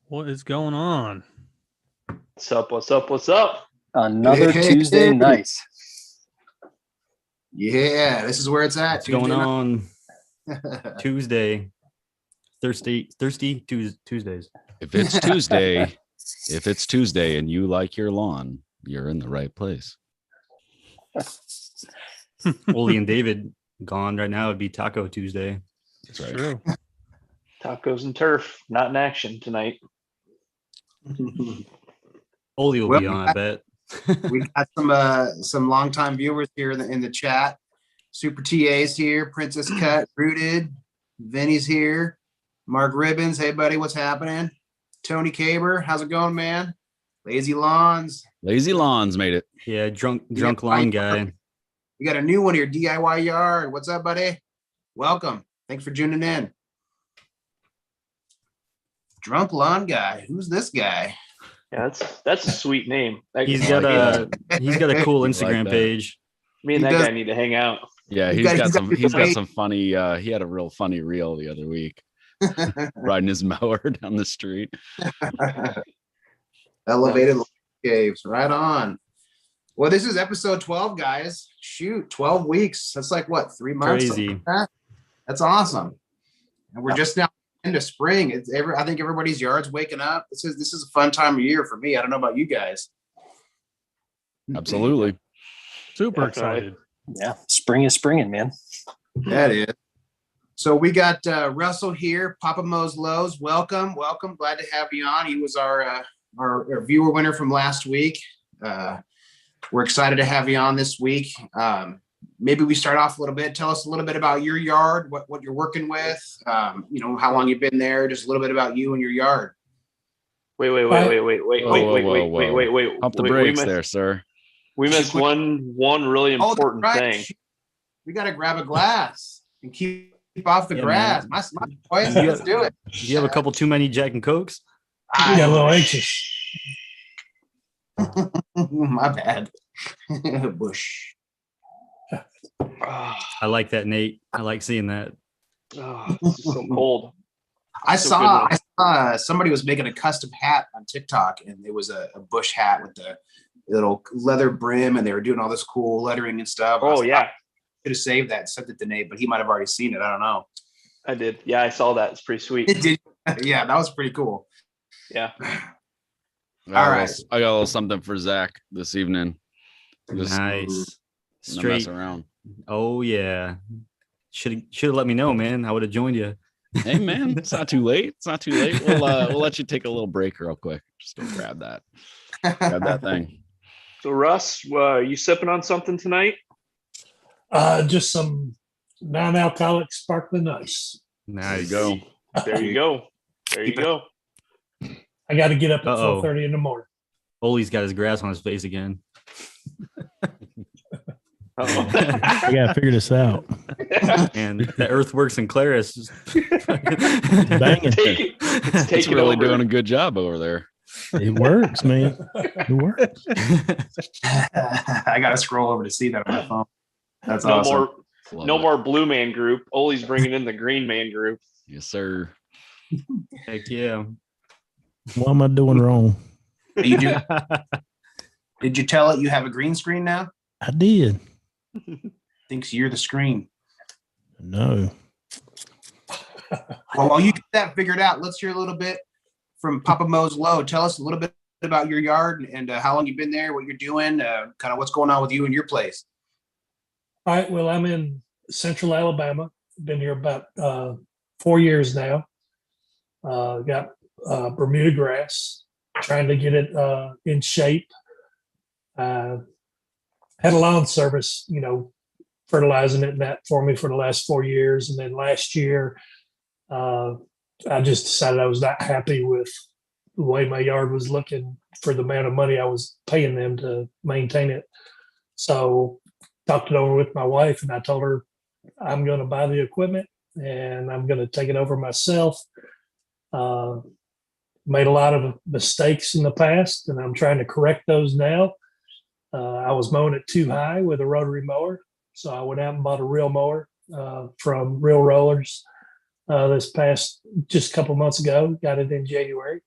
What is going on? What's up? What's up? What's up? Another Tuesday night. Yeah, this is where it's at. What's going on? Tuesday. Thirsty Tuesdays. If it's Tuesday and you like your lawn, you're in the right place. Olee and David gone right now. It'd be Taco Tuesday. That's right. True. Tacos and turf, not in action tonight. Olee will be on, I bet. We got some longtime viewers here in the chat. Super TA's here. Princess Cut, Rooted. Vinny's here. Mark Ribbons. Hey, buddy, what's happening? Tony Caber, how's it going, man? Lazy Lawns. Lazy Lawns made it. Yeah, drunk lawn guy. We got a new one here, DIY Yard. What's up, buddy? Welcome. Thanks for tuning in. Drunk Lawn Guy. Who's this guy? Yeah, that's a sweet name. He's got a cool Instagram page. Me and that guy need to hang out. Yeah, he's got some funny. He had a real funny reel the other week, riding his mower down the street. Elevated caves, right on. Well, this is episode 12, guys. Shoot, 12 weeks. That's like what, 3 months? Crazy. Like that's awesome. And we're just now into spring. I think everybody's yard's waking up. This is a fun time of year for me. I don't know about you guys. Absolutely. Super excited. Yeah, spring is springing, man. That is. So we got Russell here, Papa Mows Low. Welcome. Glad to have you on. He was our viewer winner from last week. We're excited to have you on this week. Maybe we start off a little bit. Tell us a little bit about your yard, what you're working with, how long you've been there, just a little bit about you and your yard. Wait. Pump the brakes there, sir. We missed one really important thing. We got to grab a glass and keep off the grass. My boys, let's do it. Do you have a couple too many Jack and Cokes? I got a little anxious. My bad. Bush. I like that, Nate. I like seeing that. Oh, it's so cold. I saw somebody was making a custom hat on TikTok, and it was a bush hat with the little leather brim, and they were doing all this cool lettering and stuff. Oh, yeah. I could have saved that and sent it to Nate, but he might have already seen it. I don't know. I did. Yeah, I saw that. It's pretty sweet. Yeah, that was pretty cool. Yeah. All right. I got a little something for Zach this evening. Nice. Straight around. Oh yeah. Should have let me know, man. I would have joined you. Hey man, it's not too late. We'll let you take a little break real quick. Just go grab that. Grab that thing. So Russ, you sipping on something tonight? Just some non-alcoholic sparkling ice. Nice. There you go. I got to get up at 4:30 in the morning. Olee's got his grass on his face again. I gotta figure this out. And the Earthworks and Claris is banging. It's really doing a good job over there. It works, man. It works. I gotta scroll over to see that on my phone. That's awesome. No more blue man group. Ole's bringing in the green man group. Yes, sir. Heck yeah. What am I doing wrong? Did you tell it you have a green screen now? I did. Thinks you're the screen. No. Well, while you get that figured out, let's hear a little bit from Papa Mows Low. Tell us a little bit about your yard and how long you've been there, what you're doing, kind of what's going on with you and your place. All right. Well, I'm in Central Alabama. Been here about 4 years now. Got Bermuda grass, trying to get it in shape. Had a lawn service, fertilizing it and that for me for the last 4 years. And then last year, I just decided I was not happy with the way my yard was looking for the amount of money I was paying them to maintain it. So talked it over with my wife, and I told her I'm going to buy the equipment and I'm going to take it over myself. Made a lot of mistakes in the past, and I'm trying to correct those now. I was mowing it too high with a rotary mower, so I went out and bought a real mower from Real Rollers this past just a couple months ago. Got it in January.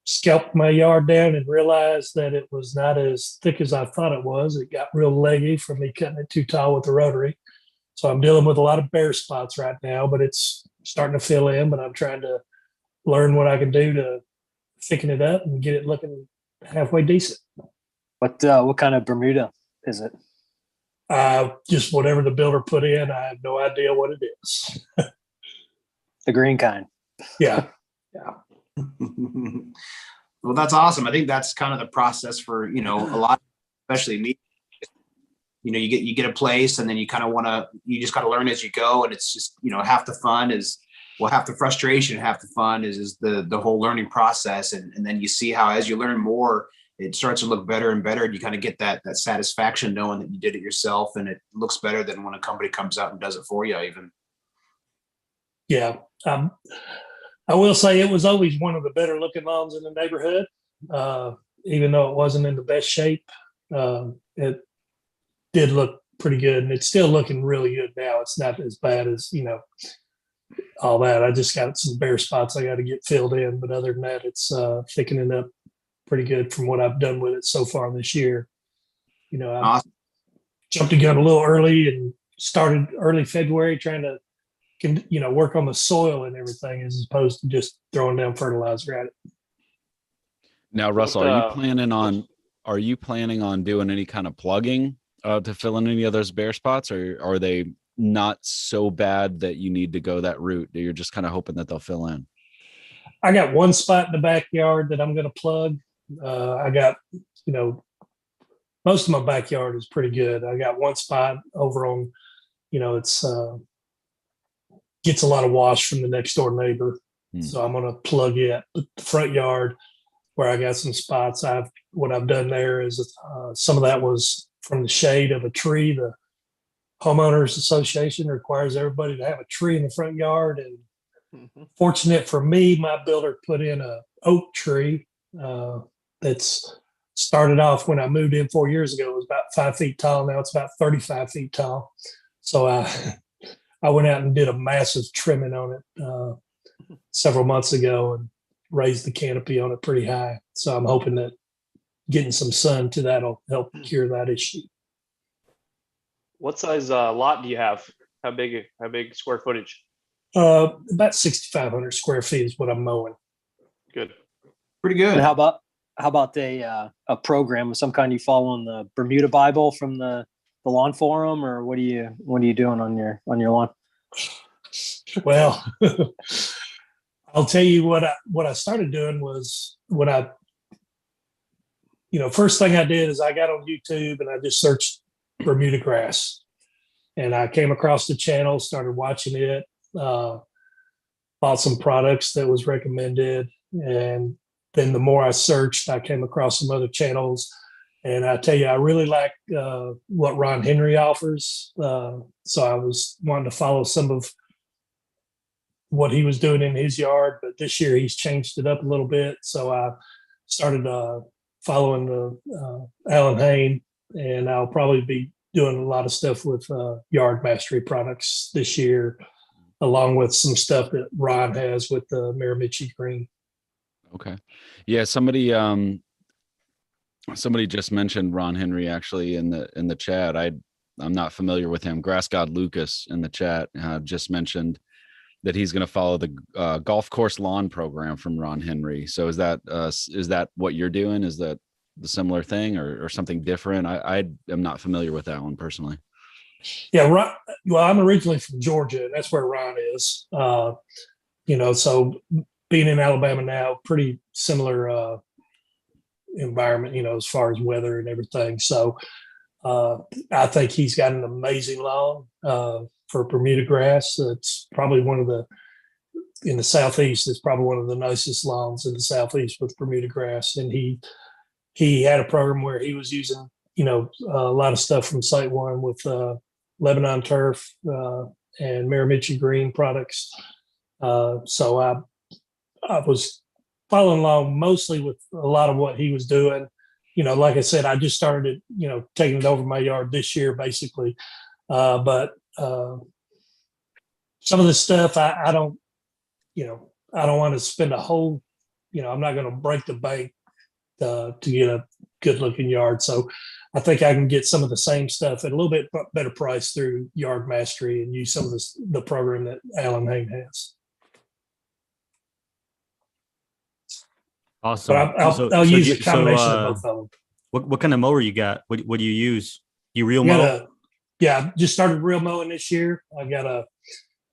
scalped my yard down and realized that it was not as thick as I thought it was. It got real leggy from me cutting it too tall with the rotary. So I'm dealing with a lot of bare spots right now, but it's starting to fill in. But I'm trying to learn what I can do to thicken it up and get it looking halfway decent. What kind of Bermuda is it? Just whatever the builder put in. I have no idea what it is. The green kind. Yeah. Well, that's awesome. I think that's kind of the process for, a lot, especially me. You get a place and then you kind of you just got to learn as you go. And it's just, half the fun is, half the frustration, half the fun is the whole learning process. And then you see how, as you learn more, it starts to look better and better. And you kind of get that satisfaction knowing that you did it yourself, and it looks better than when a company comes out and does it for you even. Yeah. I will say it was always one of the better looking lawns in the neighborhood. Even though it wasn't in the best shape, it did look pretty good, and it's still looking really good now. It's not as bad as, all that. I just got some bare spots I got to get filled in, but other than that, it's thickening up pretty good from what I've done with it so far this year. I Awesome. jumped the gun a little early and started early February trying to work on the soil and everything, as opposed to just throwing down fertilizer at it. Now, Russell, are you planning on doing any kind of plugging to fill in any of those bare spots, or are they not so bad that you need to go that route? You're just kind of hoping that they'll fill in? I got one spot in the backyard that I'm going to plug. I got, most of my backyard is pretty good. I got one spot over on, it's gets a lot of wash from the next door neighbor. So I'm going to plug it. But the front yard where I got some spots, what I've done there is some of that was from the shade of a tree. The homeowners association requires everybody to have a tree in the front yard. And fortunate for me, my builder put in a oak tree that's started off when I moved in 4 years ago. It was about 5 feet tall. Now it's about 35 feet tall. So I went out and did a massive trimming on it several months ago and raised the canopy on it pretty high. So I'm hoping that getting some sun to that'll help cure that issue. What size lot do you have? How big square footage? About 6,500 square feet is what I'm mowing. Good. Pretty good. And how about a program of some kind? You following the Bermuda Bible from the lawn forum, or what are you doing on your lawn? Well, I'll tell you what I started doing was first thing I did is I got on YouTube and I just searched Bermuda grass, and I came across the channel, started watching it, bought some products that was recommended, and then the more I searched, I came across some other channels. And I tell you, I really like what Ron Henry offers. So I was wanting to follow some of what he was doing in his yard, but this year he's changed it up a little bit. So I started following Alan Hain, and I'll probably be doing a lot of stuff with Yard Mastery products this year, along with some stuff that Ron has with the Miramichi Green. Okay. Yeah. Somebody just mentioned Ron Henry actually in the chat. I'm not familiar with him. Grass God Lucas in the chat just mentioned that he's going to follow the golf course lawn program from Ron Henry. So is that what you're doing? Is that the similar thing or something different? I am not familiar with that one personally. Yeah. Ron, well, I'm originally from Georgia, and that's where Ron is. So being in Alabama now, pretty similar environment, as far as weather and everything. So I think he's got an amazing lawn for Bermuda grass. It's probably in the Southeast, it's probably one of the nicest lawns in the Southeast with Bermuda grass. And he had a program where he was using, a lot of stuff from Site One with Lebanon turf and Miramichi Green products. So I was following along mostly with a lot of what he was doing. Like I said, I just started, taking it over my yard this year, basically. But some of the stuff I don't want to spend a whole I'm not going to break the bank to get a good looking yard. So I think I can get some of the same stuff at a little bit better price through Yard Mastery and use some of the program that Alan Hain has. Awesome. But I'll use a combination of both of them. What kind of mower you got? What do you use? You real I mow? I just started real mowing this year. I got a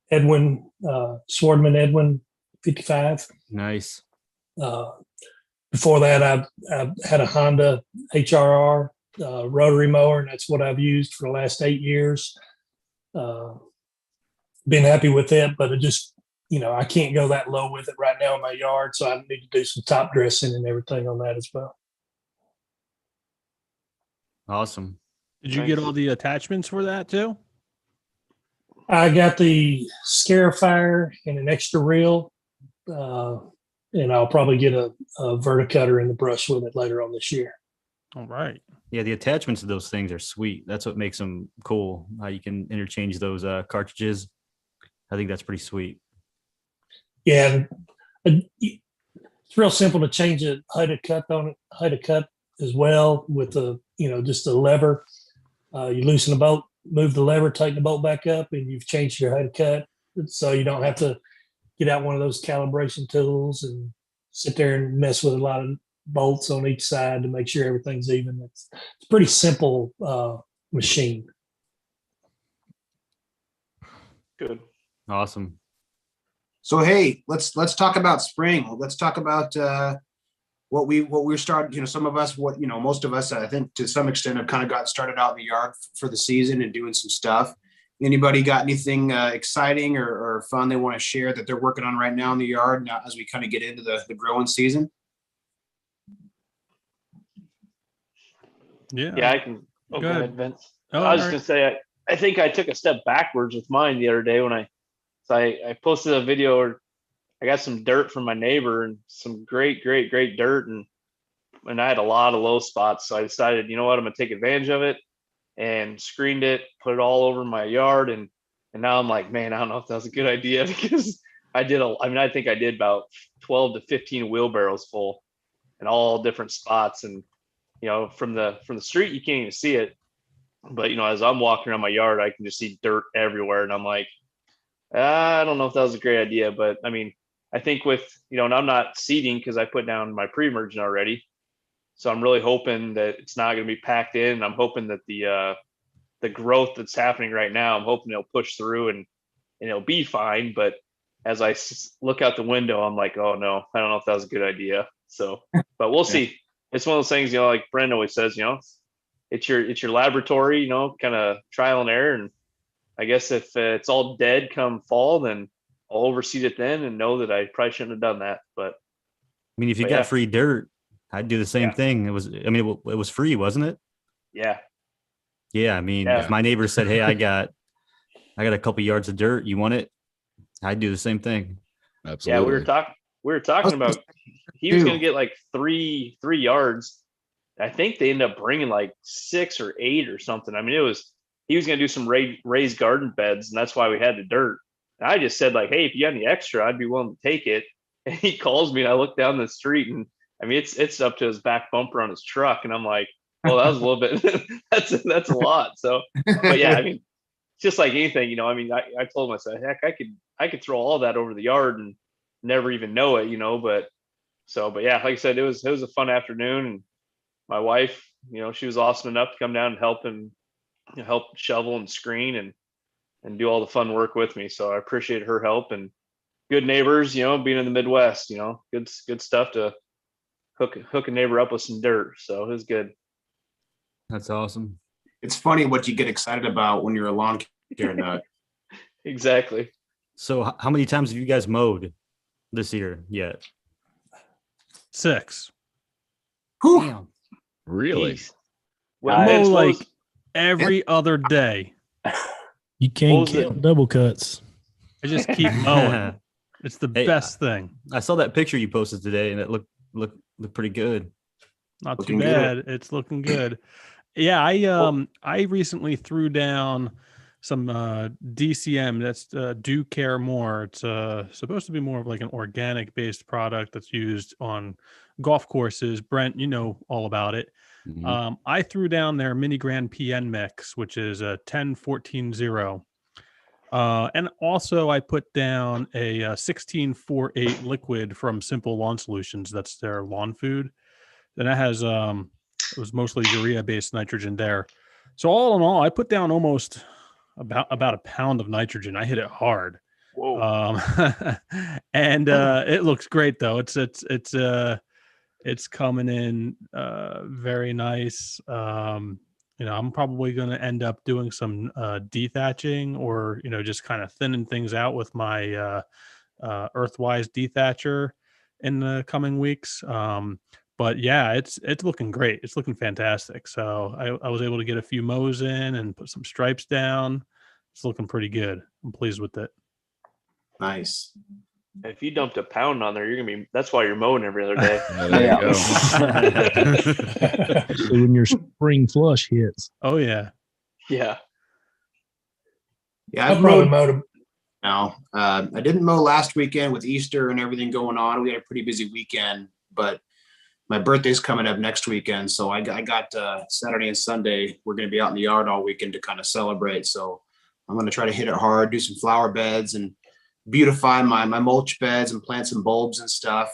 Edwin Swardman Edwin 55. Nice. Before that, I had a Honda HRR rotary mower, and that's what I've used for the last 8 years. Been happy with it, but it just, I can't go that low with it right now in my yard, so I need to do some top dressing and everything on that as well. Awesome. Did you get all the attachments for that too? I got the Scarifier and an extra reel, and I'll probably get a verticutter in the brush with it later on this year. All right. Yeah, the attachments to those things are sweet. That's what makes them cool. How you can interchange those cartridges. I think that's pretty sweet. Yeah, it's real simple to change the height of cut as well with the just a lever. You loosen the bolt, move the lever, tighten the bolt back up, and you've changed your height of cut. So you don't have to get out one of those calibration tools and sit there and mess with a lot of bolts on each side to make sure everything's even. It's a pretty simple machine. Good. Awesome. So hey, let's talk about spring. Let's talk about what we're starting. Some of us, most of us, I think to some extent have kind of got started out in the yard for the season and doing some stuff. Anybody got anything exciting or fun they want to share that they're working on right now in the yard now as we kind of get into the growing season? Yeah. Yeah, I can. Oh, Go go ahead. ahead, Vince. Oh, I was all just gonna say, I think I took a step backwards with mine the other day when I posted a video where I got some dirt from my neighbor and some great dirt, and I had a lot of low spots. So I decided, you know what, I'm gonna take advantage of it and screened it, put it all over my yard, and now I'm like, man, I don't know if that was a good idea because I think I did about 12 to 15 wheelbarrows full in all different spots, and from the street you can't even see it, but as I'm walking around my yard I can just see dirt everywhere, and I'm like, I don't know if that was a great idea. But I mean, I think with and I'm not seeding because I put down my pre-emergent already, so I'm really hoping that it's not going to be packed in, and I'm hoping that the growth that's happening right now, I'm hoping it'll push through and it'll be fine. But as I look out the window, I'm like, oh no, I don't know if that was a good idea. So but we'll see. It's one of those things, like Brent always says, it's your laboratory, kind of trial and error. And I guess if it's all dead come fall, then I'll overseed it then and know that I probably shouldn't have done that. But I mean, if you got free dirt, I'd do the same thing. It was free, wasn't it? Yeah. Yeah. I mean, if my neighbor said, hey, I got a couple yards of dirt, you want it? I'd do the same thing. Absolutely. Yeah, we were talking about he was going to get like three yards. I think they ended up bringing like 6 or 8 or something. I mean, he was going to do some raised garden beds, and that's why we had the dirt. And I just said, like, hey, if you got any extra, I'd be willing to take it. And he calls me, and I look down the street, and I mean, it's up to his back bumper on his truck, and I'm like, well, that was a little bit. that's a lot. So, but yeah, I mean, it's just like anything, I mean, I told him, I said, heck, I could throw all that over the yard and never even know it, but yeah, like I said, it was a fun afternoon, and my wife, she was awesome enough to come down and help shovel and screen and do all the fun work with me. So I appreciate her help, and good neighbors, being in the Midwest, good stuff to hook a neighbor up with some dirt. So it was good. That's awesome. It's funny what you get excited about when you're a lawn care nut. Exactly. So how many times have you guys mowed this year yet? 6. Damn. Really? Well, I mow Vince, what like was- every other day. You What can't was it? count double cuts. I just keep mowing. It's the Hey, best thing. I saw that picture you posted today, and it looked pretty good. Not Looking too good. bad. It's looking good. Yeah, I recently threw down some DCM. That's Do Care More. It's supposed to be more of like an organic based product that's used on golf courses. Brent, you know all about it. Mhm. I threw down their Mini Grand PN mix, which is a 10-14-0. And also I put down a 16-4-8 liquid from Simple Lawn Solutions. That's their lawn food. And that has it was mostly urea based nitrogen there. So all in all, I put down almost about a pound of nitrogen. I hit it hard. Whoa. And it looks great though. It's coming in very nice. I'm probably going to end up doing some dethatching or, just kind of thinning things out with my Earthwise dethatcher in the coming weeks. But yeah, it's looking great. It's looking fantastic. So I was able to get a few mows in and put some stripes down. It's looking pretty good. I'm pleased with it. Nice. If you dumped a pound on there, that's why you're mowing every other day. There you go. Especially when your spring flush hits. Oh yeah. Yeah. Yeah, I I've probably mowed mowed them. now. I didn't mow last weekend with Easter and everything going on. We had a pretty busy weekend, but my birthday's coming up next weekend. So I got Saturday and Sunday. We're going to be out in the yard all weekend to kind of celebrate. So I'm going to try to hit it hard, do some flower beds and beautify my mulch beds and plant some bulbs and stuff.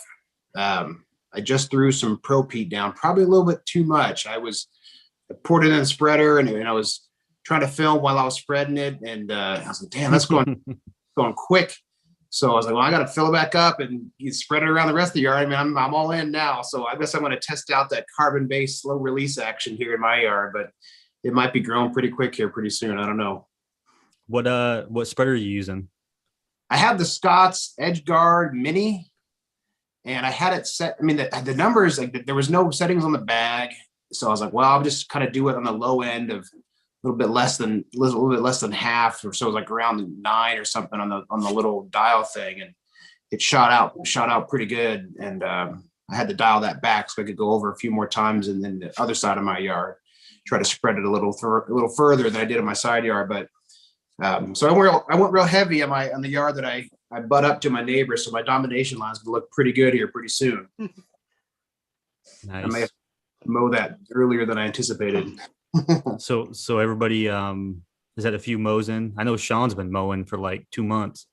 I just threw some Pro Peat down, probably a little bit too much. I poured it in a spreader and I was trying to film while I was spreading it. And I was like, damn, that's going quick. So I was like, well, I got to fill it back up and you spread it around the rest of the yard. I mean, I'm all in now. So I guess I'm going to test out that carbon-based slow release action here in my yard, but it might be growing pretty quick here pretty soon. I don't know. What spreader are you using? I have the Scott's Edge Guard Mini, and I had it set. I mean, the numbers, like there was no settings on the bag. So I was like, well, I'll just kind of do it on the low end of a little bit less than half, or so it was like around 9 or something on the little dial thing, and it shot out pretty good. And I had to dial that back so I could go over a few more times, and then the other side of my yard, try to spread it a little further than I did in my side yard. But so I went real heavy on the yard that I butt up to my neighbor, so my domination line's gonna look pretty good here pretty soon. Nice. I may have to mow that earlier than I anticipated. So everybody is that a few mows in? I know Sean's been mowing for like 2 months.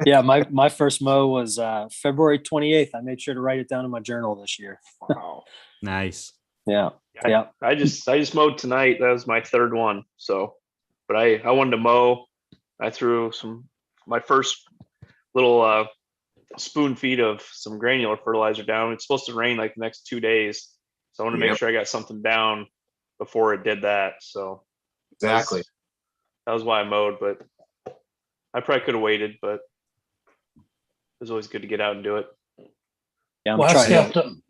Yeah. My first mow was February 28th. I made sure to write it down in my journal this year. Wow. Nice. Yeah. Yeah. I just mowed tonight. That was my third one. So, but I wanted to mow. I threw my first little spoon feed of some granular fertilizer down. It's supposed to rain like the next 2 days. So I want to make sure I got something down before it did that. So Exactly. that was why I mowed, but I probably could have waited, but it was always good to get out and do it. Yeah. I'm Well, trying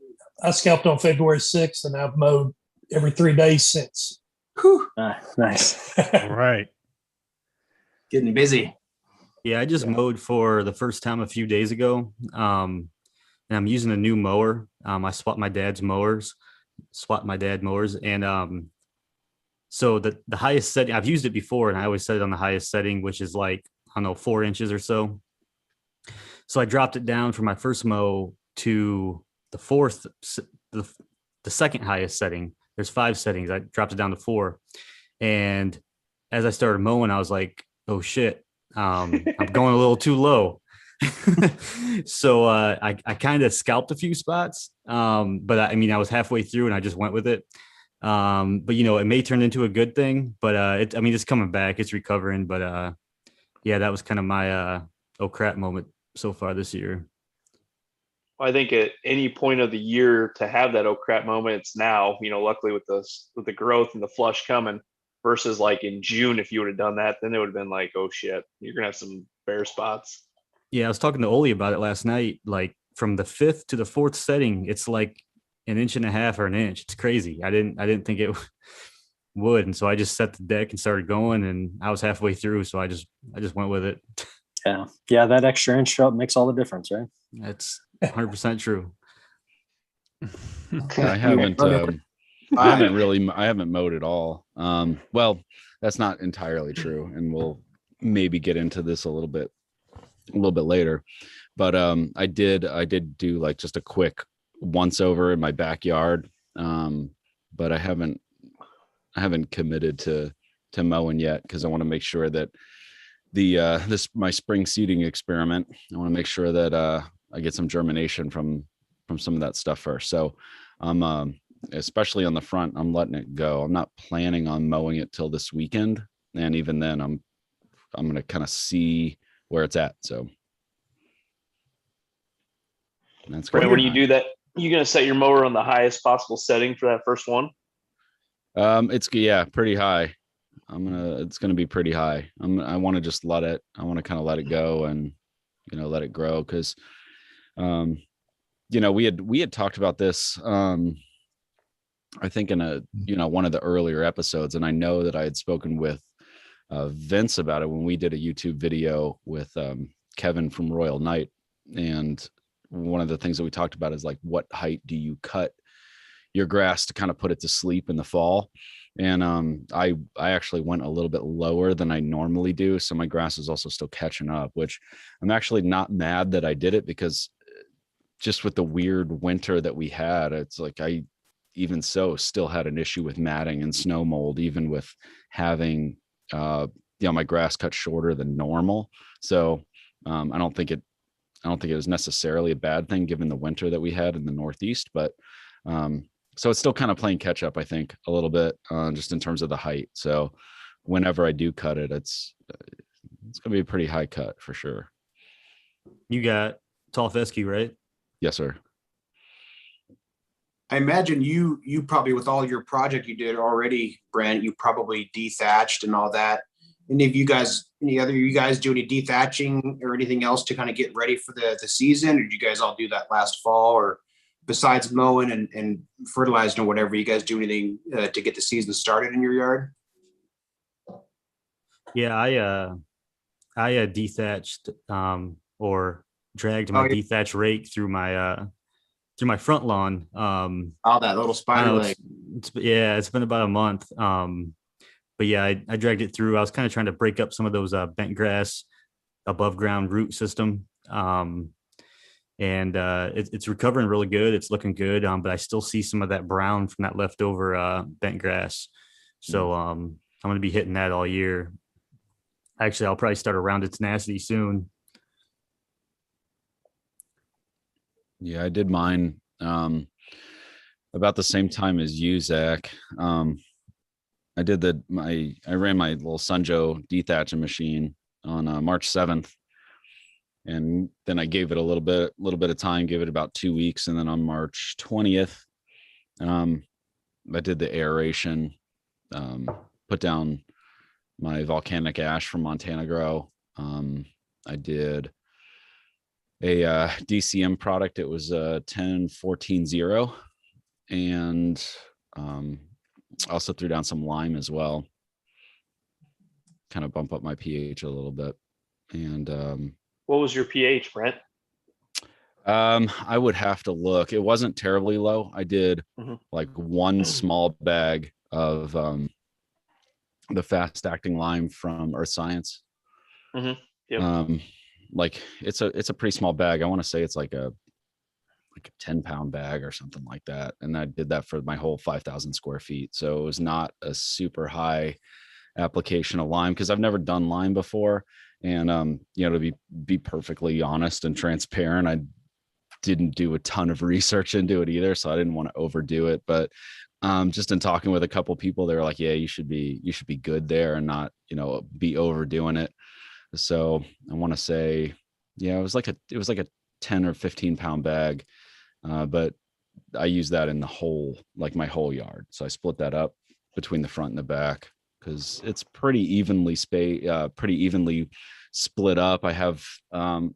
I scalped on February 6th, and I've mowed every 3 days since. Whew, nice. All right. getting busy. Yeah, I just mowed for the first time a few days ago. And I'm using a new mower. I swapped my dad's mowers. And so the highest setting, I've used it before, and I always set it on the highest setting, which is like, I don't know, 4 inches or so. So I dropped it down for my first mow to the second highest setting. There's 5 settings. I dropped it down to 4. And as I started mowing, I was like, oh shit, I'm going a little too low. So I kind of scalped a few spots. But I was halfway through and I just went with it. But it may turn into a good thing, but it's coming back, it's recovering. But yeah, that was kind of my oh crap moment so far this year. I think at any point of the year to have that oh crap moment, it's now, luckily with the growth and the flush coming, versus like in June, if you would have done that, then it would have been like, oh shit, you're going to have some bare spots. Yeah. I was talking to Olee about it last night. Like from the 5th to the 4th setting, it's like 1.5 inches or an inch. It's crazy. I didn't think it would. And so I just set the deck and started going, and I was halfway through. So I just went with it. Yeah. Yeah. That extra inch up makes all the difference, right? That's 100% true. I haven't I haven't mowed at all. Well, that's not entirely true, and we'll maybe get into this a little bit later. But I did do like just a quick once over in my backyard. But I haven't committed to mowing yet, because I want to make sure that my spring seeding experiment, I want to make sure that I get some germination from some of that stuff first. So I'm especially on the front, I'm letting it go. I'm not planning on mowing it till this weekend, and even then I'm going to kind of see where it's at. So that's Right, great. when you do that, you going to set your mower on the highest possible setting for that first one? It's pretty high. It's going to be pretty high. I want to just I want to kind of let it go and, let it grow. Cause, we had talked about this, I think in one of the earlier episodes, and I know that I had spoken with Vince about it when we did a YouTube video with Kevin from Royal Knight. And one of the things that we talked about is like, what height do you cut your grass to kind of put it to sleep in the fall? And I actually went a little bit lower than I normally do. So my grass is also still catching up, which I'm actually not mad that I did it, because just with the weird winter that we had, it's like I even so still had an issue with matting and snow mold, even with having my grass cut shorter than normal. So I don't think it was necessarily a bad thing given the winter that we had in the Northeast, but so it's still kind of playing catch up, I think, a little bit, just in terms of the height. So whenever I do cut it, it's going to be a pretty high cut for sure. You got tall fescue, right? Yes, sir. I imagine you probably, with all your project you did already, Brent, you probably dethatched and all that. Any of you guys do any dethatching or anything else to kind of get ready for the season? Or did you guys all do that last fall? Or besides mowing and fertilizing or whatever, you guys do anything to get the season started in your yard? Yeah, I dethatched or dragged my dethatch rake through my front lawn. All that little spider leg. It's been about a month. But yeah, I dragged it through. I was kind of trying to break up some of those bent grass above ground root system. And it's recovering really good. It's looking good. But I still see some of that brown from that leftover bent grass. So I'm going to be hitting that all year. Actually, I'll probably start around its tenacity soon. Yeah, I did mine about the same time as you, Zach. I ran my little Sunjo dethatching machine on March 7th. And then I gave it a little bit of time, gave it about 2 weeks. And then on March 20th, I did the aeration, put down my volcanic ash from Montana Grow. I did a DCM product. It was 10-14-0. And also threw down some lime as well, kind of bump up my pH a little bit. And what was your pH, Brent? I would have to look. It wasn't terribly low. I did like one small bag of the fast acting lime from Earth Science. Yep. Like it's a pretty small bag. I want to say it's like a 10-pound bag or something like that. And I did that for my whole 5,000 square feet. So it was not a super high application of lime, because I've never done lime before. And, to be perfectly honest and transparent, I didn't do a ton of research into it either. So I didn't want to overdo it. But just in talking with a couple people, they were like, yeah, you should be good there and not, be overdoing it. So I want to say, yeah, it was like a 10 or 15-pound bag. But I use that in my whole yard. So I split that up between the front and the back, because it's pretty evenly split up. I have, I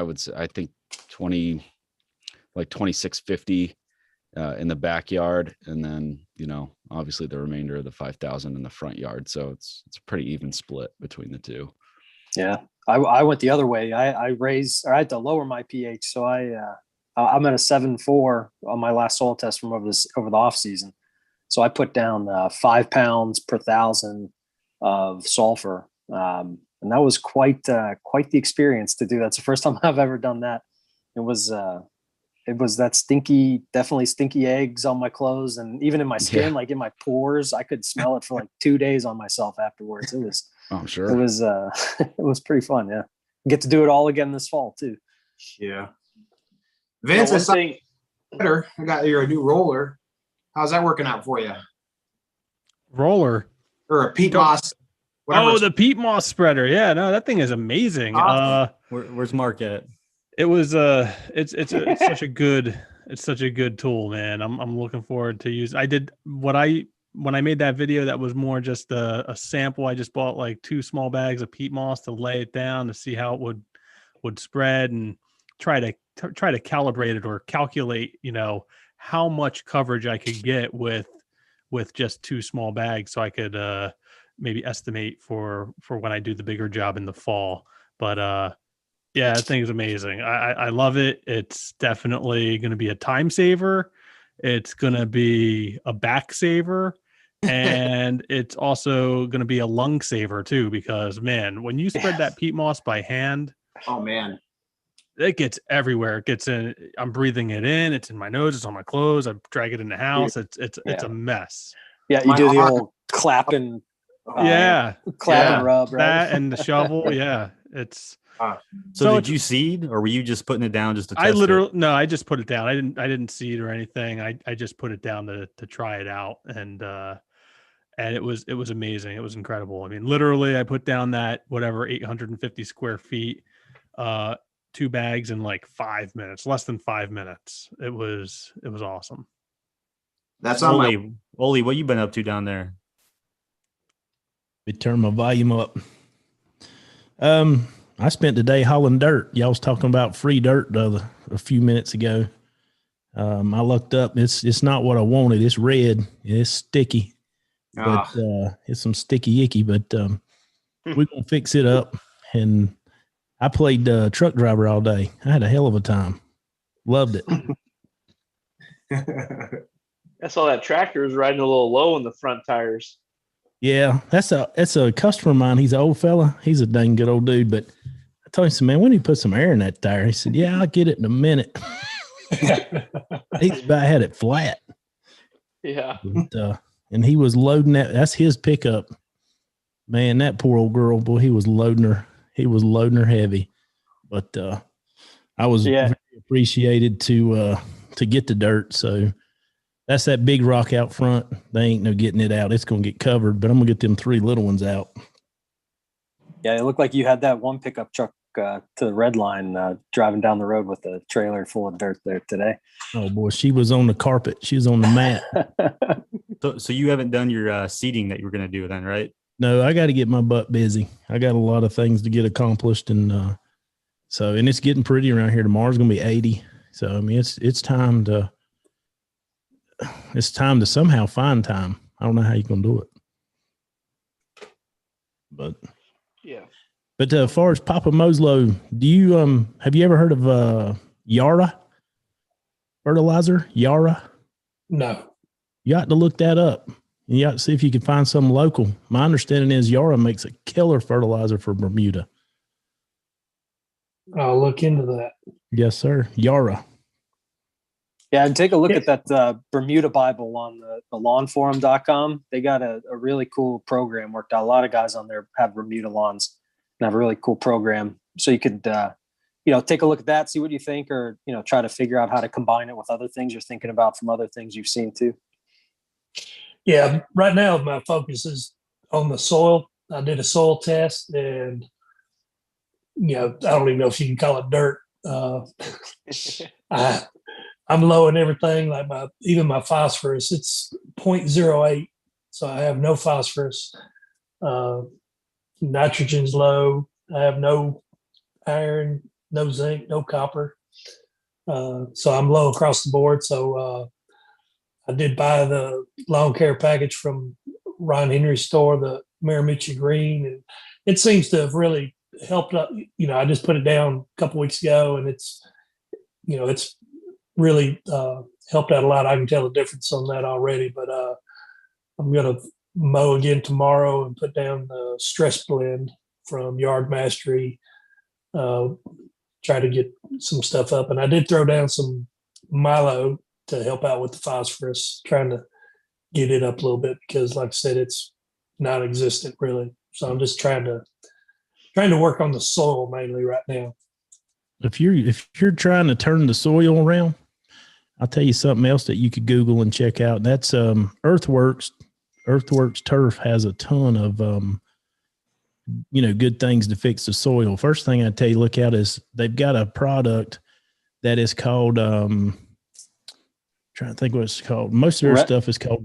would say, I think 2650 in the backyard. And then, obviously the remainder of the 5,000 in the front yard. So it's a pretty even split between the two. Yeah. I went the other way. I had to lower my pH. So I'm at a 7.4 on my last soil test from over the off season. So I put down 5 pounds per thousand of sulfur. And that was quite the experience to do. That's the first time I've ever done that. It was that definitely stinky eggs on my clothes, and even in my skin, like in my pores. I could smell it for like 2 days on myself afterwards. It was, I'm sure. it was, it was pretty fun. Yeah. Get to do it all again this fall too. Yeah. Vince, I saw better. I got your new roller. How's that working out for you? Roller Or a peat moss? Oh, the peat moss spreader. Yeah, no, that thing is amazing. Awesome. Where's Mark at? It was it's such a good tool, man. I'm looking forward to use. When I made that video, that was more just a sample. I just bought like 2 small bags of peat moss to lay it down to see how it would spread, and try to calibrate it or calculate, how much coverage I could get with just 2 small bags, so I could maybe estimate for when I do the bigger job in the fall. But yeah, that thing is amazing. I love it. It's definitely going to be a time saver. It's going to be a back saver. And it's also going to be a lung saver too, because man, when you spread that peat moss by hand, oh man, it gets everywhere. It gets in. I'm breathing it in. It's in my nose. It's on my clothes. I drag it in the house. It's a mess. Yeah, you do the old clapping. Clap and rub, right? That and the shovel. Yeah, it's. So did you seed, or were you just putting it down just to test No, I just put it down. I didn't seed or anything. I just put it down to try it out, and it was amazing. It was incredible. I mean, literally, I put down that 850 square feet, 2 bags in like 5 minutes, less than 5 minutes. It was awesome. That's on Olee, what you been up to down there? Let me turn my volume up. I spent the day hauling dirt. Y'all was talking about free dirt a few minutes ago. I looked up. It's not what I wanted. It's red. It's sticky, but it's some sticky icky. But we're gonna fix it up. And I played truck driver all day. I had a hell of a time. Loved it. I saw that tractor was riding a little low in the front tires. Yeah, that's a customer of mine. He's an old fella. He's a dang good old dude. But I told him, "So man, we need to put some air in that tire." He said, "Yeah, I'll get it in a minute." He's about had it flat. Yeah. But, and he was loading that. That's his pickup. Man, that poor old girl, boy, he was loading her. He was loading her heavy. But I was very appreciated to get the dirt. So that's that big rock out front. They ain't no getting it out. It's going to get covered, but I'm going to get them 3 little ones out. Yeah, it looked like you had that one pickup truck to the red line driving down the road with a trailer full of dirt there today. Oh, boy, she was on the carpet. She was on the mat. So you haven't done your seeding that you were going to do then, right? No, I got to get my butt busy. I got a lot of things to get accomplished. And and it's getting pretty around here. Tomorrow's going to be 80. So, I mean, it's time to somehow find time. I don't know how you're going to do it. But yeah. But as far as Papa Mows Low, do you have you ever heard of Yara fertilizer? Yara? No. You got to look that up. You got to see if you can find some local. My understanding is Yara makes a killer fertilizer for Bermuda. I'll look into that. Yes, sir. Yara. Yeah, and take a look at that Bermuda Bible on the lawnforum.com. They got a really cool program worked out. A lot of guys on there have Bermuda lawns and have a really cool program. So you could, take a look at that, see what you think, or, try to figure out how to combine it with other things you're thinking about from other things you've seen too. Yeah, right now my focus is on the soil. I did a soil test, and I don't even know if you can call it dirt. I'm low in everything, like even my phosphorus. It's 0.08, so I have no phosphorus. Nitrogen's low. I have no iron, no zinc, no copper. So I'm low across the board. So I did buy the lawn care package from Ron Henry's store, the Miramichi Green, and it seems to have really helped up. I just put it down a couple weeks ago, and it's really helped out a lot. I can tell the difference on that already. But I'm gonna mow again tomorrow and put down the stress blend from Yard Mastery. Try to get some stuff up, and I did throw down some Milo to help out with the phosphorus, trying to get it up a little bit because, like I said, it's non-existent really. So I'm just trying to work on the soil mainly right now. If you're trying to turn the soil around, I'll tell you something else that you could Google and check out. That's Earthworks. Earthworks Turf has a ton of good things to fix the soil. First thing I tell you, look out is they've got a product that is called trying to think what it's called. Most of their stuff is called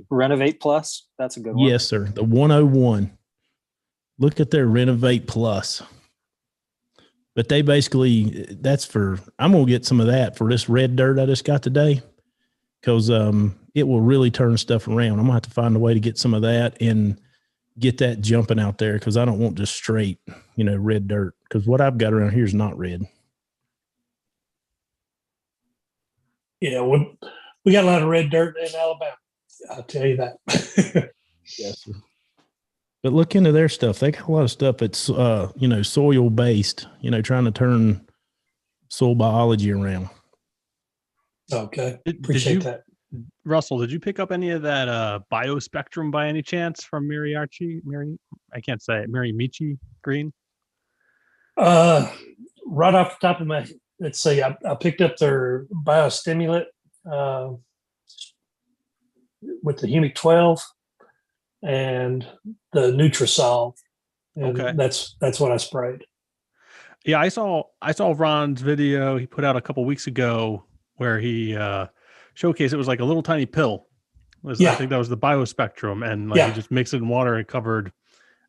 Renovate Plus. That's a good one. Yes, sir. The 101. Look at their Renovate Plus. But they basically, I'm going to get some of that for this red dirt I just got today, because it will really turn stuff around. I'm going to have to find a way to get some of that and get that jumping out there, because I don't want just straight, red dirt, because what I've got around here is not red. Yeah, we got a lot of red dirt in Alabama. I'll tell you that. Yes, sir. But look into their stuff. They got a lot of stuff that's, soil based, trying to turn soil biology around. Okay. Appreciate that. Russell, did you pick up any of that biospectrum by any chance from I can't say it, Michi Green? Right off the top of my, let's see, I picked up their biostimulant with the Humic 12 and the Nutrisolve. And okay. That's what I sprayed. Yeah, I saw Ron's video he put out a couple weeks ago where he showcased it was like a little tiny pill. I think that was the biospectrum, and he just mixed it in water and covered,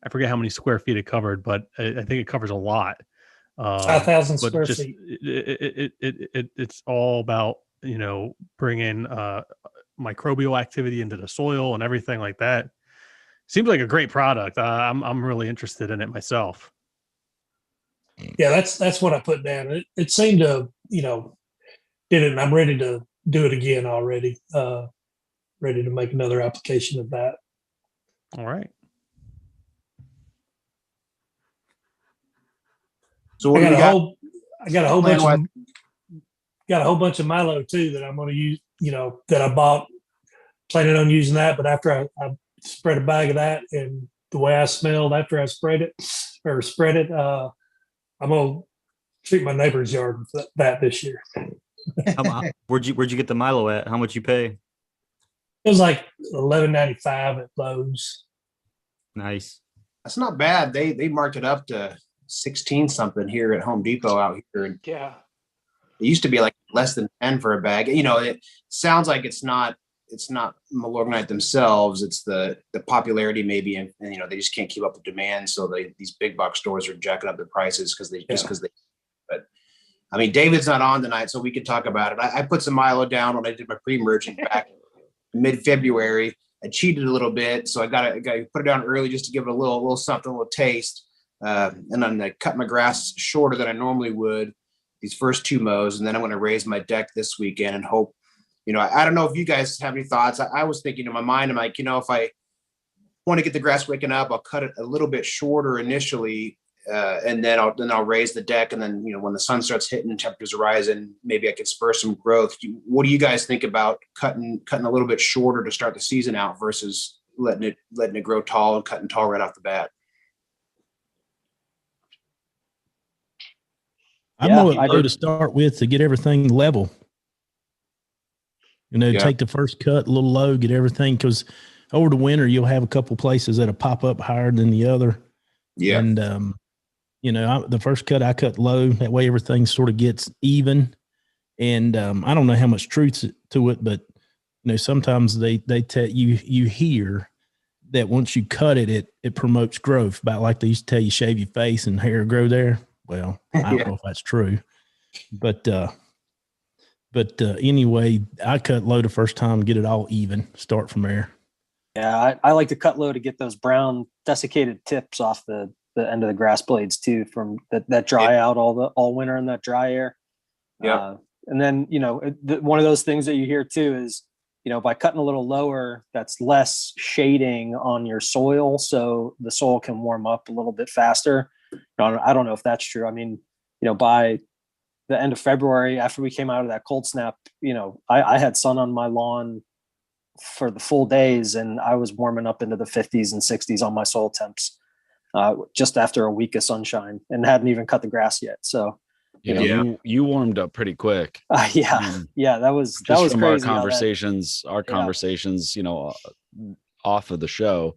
I forget how many square feet it covered, but I think it covers a lot. 5,000 square feet. It's all about, bringing microbial activity into the soil and everything like that. Seems like a great product. I'm really interested in it myself. Yeah, that's what I put down. It seemed to, did it, and I'm ready to do it again already. Ready to make another application of that. All right. So I got a whole bunch of Milo too that I'm going to use, that I bought, planning on using that. But after I spread a bag of that, and the way I smelled after I spread it, I'm going to treat my neighbor's yard with that this year. Where'd you get the Milo at? How much you pay? It was like $11.95 at Lowe's. Nice. That's not bad. They marked it up to 16 something here at Home Depot out here. And yeah, it used to be like less than 10 for a bag. It sounds like it's not Milorganite themselves. It's the popularity maybe, and they just can't keep up with demand. So these big box stores are jacking up their prices because they. But I mean, David's not on tonight, so we can talk about it. I put some Milo down when I did my pre-merging back in mid-February. I cheated a little bit, so I got to put it down early just to give it a little something, a little taste. And I'm going to cut my grass shorter than I normally would these first two mows, and then I'm going to raise my deck this weekend and hope. I don't know if you guys have any thoughts. I was thinking in my mind, I'm like, if I want to get the grass waking up, I'll cut it a little bit shorter initially. And then I'll raise the deck. And then, when the sun starts hitting, temperatures are rising, maybe I could spur some growth. What do you guys think about cutting a little bit shorter to start the season out versus letting it grow tall and cutting tall right off the bat? I'm going to go to start with to get everything level. Take the first cut a little low, get everything, because over the winter you'll have a couple places that'll pop up higher than the other. Yeah. And the first cut I cut low. That way everything sort of gets even. And I don't know how much truth to it, but sometimes they tell you hear that once you cut it promotes growth. About like they used to tell you, shave your face and hair grow there. Well, I don't know if that's true, but anyway, I cut low the first time, get it all even, start from there. Yeah, I like to cut low to get those brown desiccated tips off the end of the grass blades too, from that dry out all winter in that dry air. Yeah. And then, one of those things that you hear too is by cutting a little lower, that's less shading on your soil, so the soil can warm up a little bit faster. I don't know if that's true. I mean, by the end of February, after we came out of that cold snap, I had sun on my lawn for the full days, and I was warming up into the 50s and 60s on my soil temps just after a week of sunshine, and hadn't even cut the grass yet. So you warmed up pretty quick. That was from crazy. Our conversations, off of the show.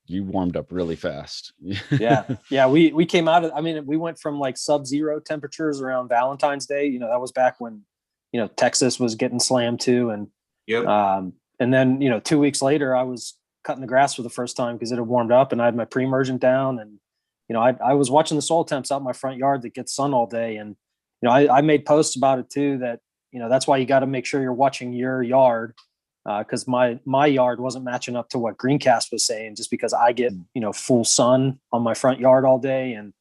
You warmed up really fast. We came out of, we went from like sub-zero temperatures around Valentine's Day. That was back when Texas was getting slammed too, and and then 2 weeks later I was cutting the grass for the first time because it had warmed up, and I had my pre-emergent down, and I was watching the soil temps out in my front yard that gets sun all day, and I made posts about it too, that that's why you got to make sure you're watching your yard, because my yard wasn't matching up to what Greencast was saying, just because I get full sun on my front yard all day, and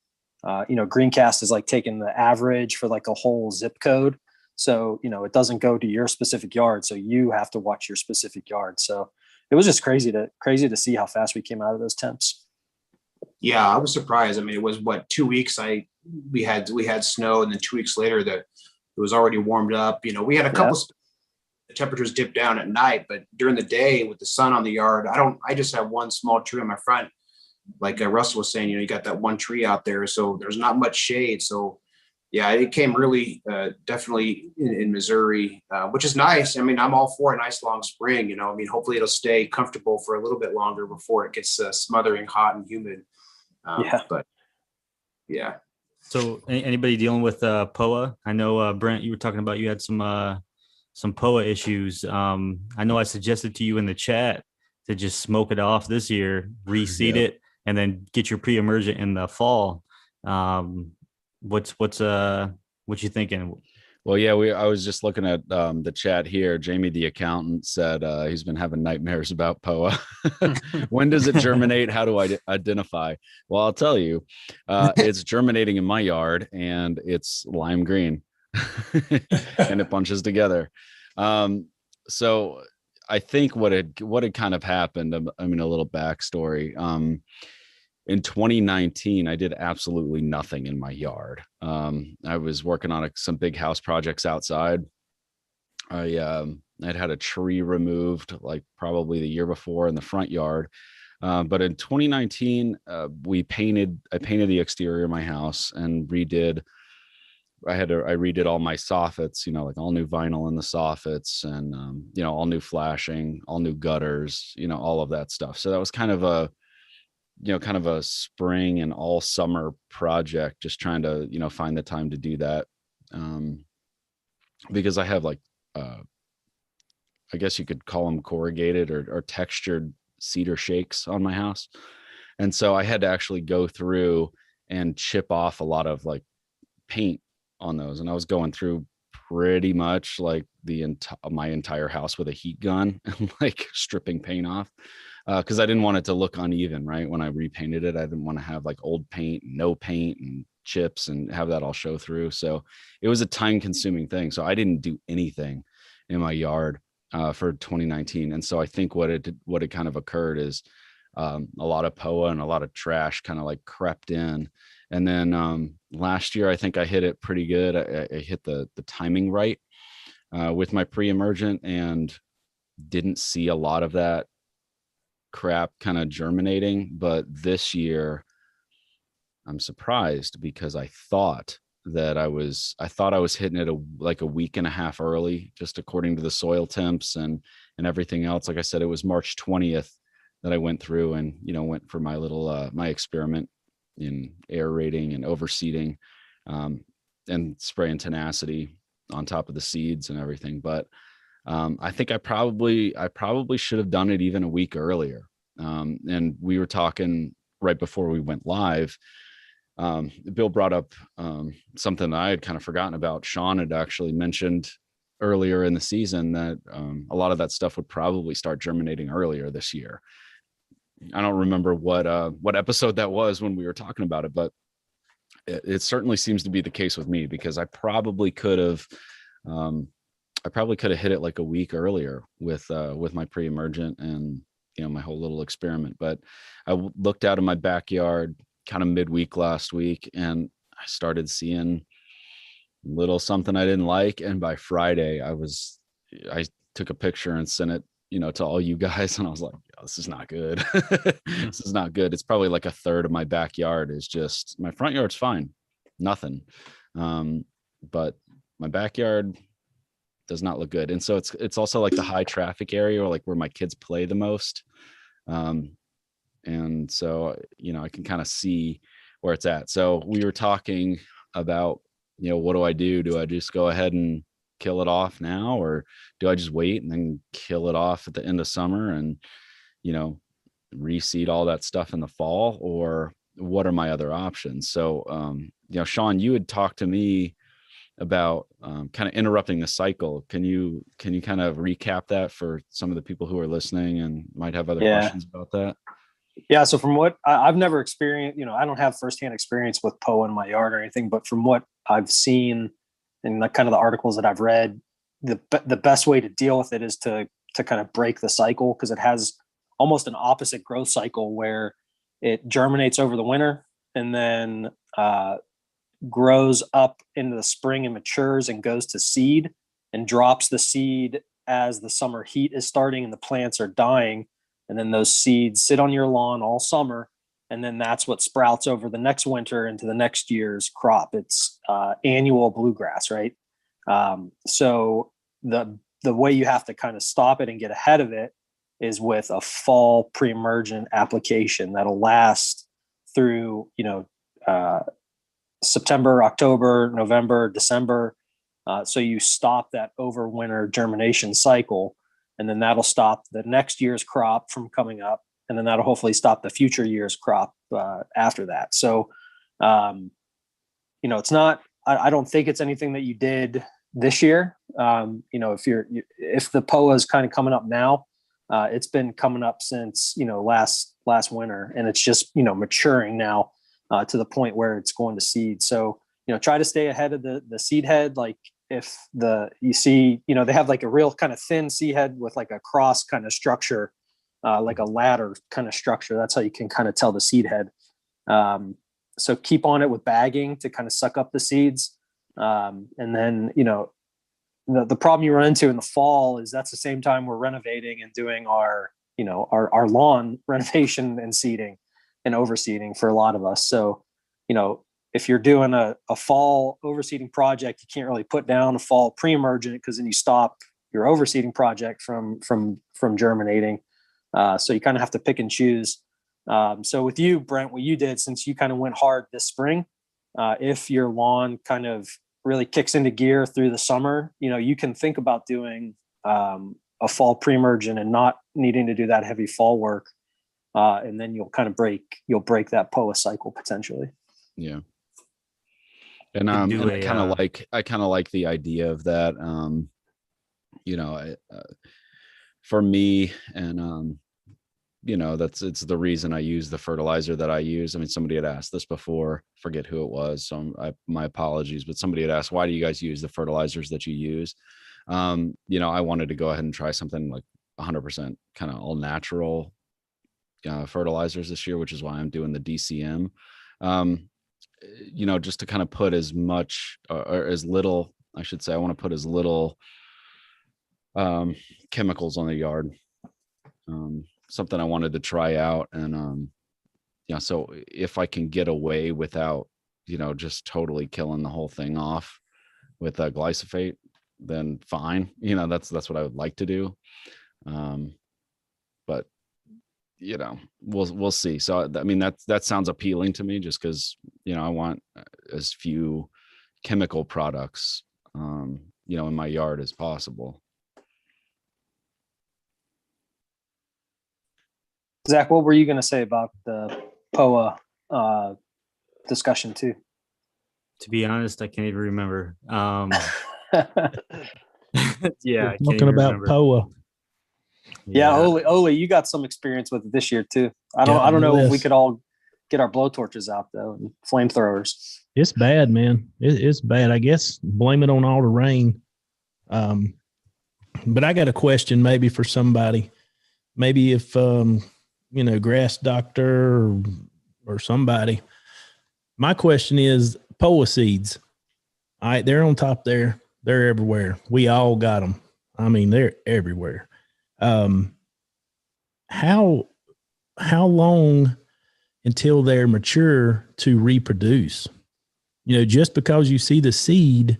Greencast is like taking the average for like a whole zip code, so it doesn't go to your specific yard, so you have to watch your specific yard. So it was just crazy to see how fast we came out of those temps. Yeah, I was surprised. I mean, it was 2 weeks. We had snow, and then 2 weeks later that it was already warmed up. We had a couple. The temperatures dipped down at night, but during the day with the sun on the yard, I just have one small tree on my front. Like Russell was saying, you got that one tree out there, so there's not much shade. So yeah, it came really definitely in Missouri, which is nice. I mean, I'm all for a nice long spring. Hopefully it'll stay comfortable for a little bit longer before it gets smothering hot and humid. But yeah. So anybody dealing with POA? I know Brent, you were talking about you had some POA issues. I know I suggested to you in the chat to just smoke it off this year, reseed it, and then get your pre-emergent in the fall. What you thinking? Well, yeah, I was just looking at the chat here. Jamie, the accountant, said he's been having nightmares about POA. When does it germinate? How do I identify? Well, I'll tell you, it's germinating in my yard, and it's lime green, and it bunches together. So I think what had kind of happened. I mean, a little backstory. In 2019, I did absolutely nothing in my yard. I was working on some big house projects outside. I'd had a tree removed like probably the year before in the front yard. But in 2019, I painted the exterior of my house and I redid all my soffits, like all new vinyl in the soffits, and all new flashing, all new gutters, all of that stuff. So that was kind of a spring and all summer project, just trying to, find the time to do that. Because I have I guess you could call them corrugated or textured cedar shakes on my house. And so I had to actually go through and chip off a lot of paint on those. And I was going through pretty much like my entire house with a heat gun and stripping paint off. Because I didn't want it to look uneven, right? When I repainted it, I didn't want to have old paint, no paint, and chips, and have that all show through. So it was a time-consuming thing. So I didn't do anything in my yard for 2019. And so I think what had kind of occurred is a lot of POA and a lot of trash kind of crept in. And then last year, I think I hit it pretty good. I hit the timing right with my pre-emergent, and didn't see a lot of that crap kind of germinating. But this year I'm surprised, because I thought I was hitting it a week and a half early, just according to the soil temps and everything else. Like I said, it was March 20th that I went through and went for my little my experiment in aerating and overseeding and spraying tenacity on top of the seeds and everything. But I think I probably should have done it even a week earlier. And we were talking right before we went live. Bill brought up something that I had kind of forgotten about. Sean had actually mentioned earlier in the season that a lot of that stuff would probably start germinating earlier this year. I don't remember what episode that was when we were talking about it, but it certainly seems to be the case with me, because I probably could have I probably could have hit it like a week earlier with my pre-emergent and, you know, my whole little experiment. But I looked out in my backyard kind of midweek last week, and I started seeing little something I didn't like. And by Friday, I took a picture and sent it, you know, to all you guys. And I was like, oh, this is not good. This is not good. It's probably like a third of my backyard is just, my front yard's fine. Nothing. But my backyard does not look good. And so it's also like the high traffic area, or like where my kids play the most. And so, you know, I can kind of see where it's at. So we were talking about, you know, what do I do? Do I just go ahead and kill it off now, or do I just wait and then kill it off at the end of summer and, you know, reseed all that stuff in the fall? Or what are my other options? So, you know, Sean, you had talked to me about kind of interrupting the cycle. Can you kind of recap that for some of the people who are listening and might have other questions about that? Yeah. So from what I've never experienced, you know, I don't have firsthand experience with POA in my yard or anything, but from what I've seen and the kind of the articles that I've read, the best way to deal with it is to kind of break the cycle, because it has almost an opposite growth cycle where it germinates over the winter and then grows up into the spring and matures and goes to seed and drops the seed as the summer heat is starting and the plants are dying. And then those seeds sit on your lawn all summer. And then that's what sprouts over the next winter into the next year's crop. It's annual bluegrass, right? So the way you have to kind of stop it and get ahead of it is with a fall pre-emergent application that'll last through, you know, September, October, November, December. So you stop that overwinter germination cycle, and then that'll stop the next year's crop from coming up. And then that'll hopefully stop the future year's crop after that. So, you know, it's not, I don't think it's anything that you did this year. You know, if the POA is kind of coming up now, it's been coming up since, you know, last winter, and it's just, you know, maturing now to the point where it's going to seed. So, you know, try to stay ahead of the seed head. Like if you see, you know, they have like a real kind of thin seed head with like a cross kind of structure, like a ladder kind of structure. That's how you can kind of tell the seed head. So keep on it with bagging to kind of suck up the seeds. And then, you know, the problem you run into in the fall is that's the same time we're renovating and doing our lawn renovation and seeding and overseeding for a lot of us. So, you know, if you're doing a fall overseeding project, you can't really put down a fall pre-emergent, because then you stop your overseeding project from germinating. So you kind of have to pick and choose. So with you, Brent, what you did, since you kind of went hard this spring, if your lawn kind of really kicks into gear through the summer, you know, you can think about doing a fall pre-emergent and not needing to do that heavy fall work. And then you'll break that POA cycle potentially. Yeah. And I kind of like the idea of that. You know, for me, and you know, it's the reason I use the fertilizer that I use. I mean, somebody had asked this before, forget who it was, so my apologies, but somebody had asked, why do you guys use the fertilizers that you use? You know, I wanted to go ahead and try something like 100% kind of all natural fertilizers this year, which is why I'm doing the DCM. You know, just to kind of put as much or as little, I should say, I want to put as little chemicals on the yard. Something I wanted to try out. And yeah, so if I can get away without, you know, just totally killing the whole thing off with glyphosate, then fine. You know, that's what I would like to do. But you know, we'll see. So I mean, that sounds appealing to me, just because, you know, I want as few chemical products you know, in my yard as possible. Zach, what were you going to say about the POA discussion too? To be honest, I can't even remember. Yeah, talking about POA. Yeah, Olee, you got some experience with it this year too. I don't know if we could all get our blowtorches out though and flamethrowers. It's bad, man. It's bad. I guess blame it on all the rain. But I got a question maybe for somebody. Maybe if, grass doctor or somebody. My question is POA seeds. All right, they're on top there. They're everywhere. We all got them. I mean, they're everywhere. How long until they're mature to reproduce? Just because you see the seed,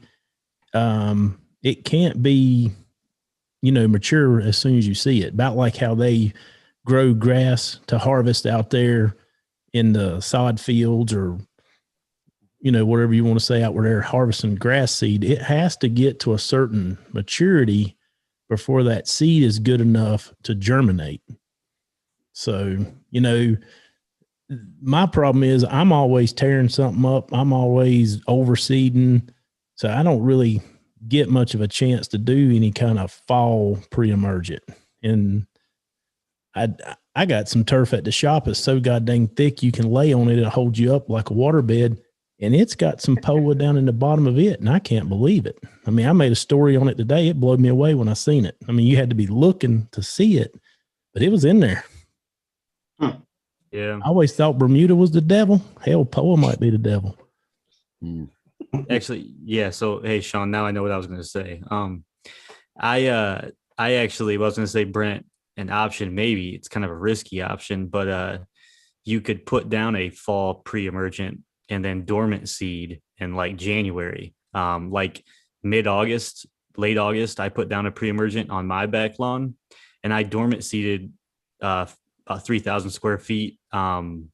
it can't be, mature as soon as you see it. About like how they grow grass to harvest out there in the sod fields or, whatever you want to say out where they're harvesting grass seed. It has to get to a certain maturity before that seed is good enough to germinate. So, my problem is I'm always tearing something up. I'm always overseeding. So I don't really get much of a chance to do any kind of fall pre-emergent. And I got some turf at the shop. It's so goddamn thick you can lay on it. It'll hold you up like a waterbed. And it's got some POA down in the bottom of it. And I can't believe it. I mean, I made a story on it today. It blew me away when I seen it. I mean, you had to be looking to see it, but it was in there. Yeah. I always thought Bermuda was the devil. Hell, POA might be the devil. Actually, yeah. So, hey, Sean, now I know what I was going to say. I actually was going to say, Brent, an option, maybe it's kind of a risky option, but you could put down a fall pre-emergent and then dormant seed in like January, like mid-August, late August. I put down a pre-emergent on my back lawn, and I dormant seeded about 3,000 square feet in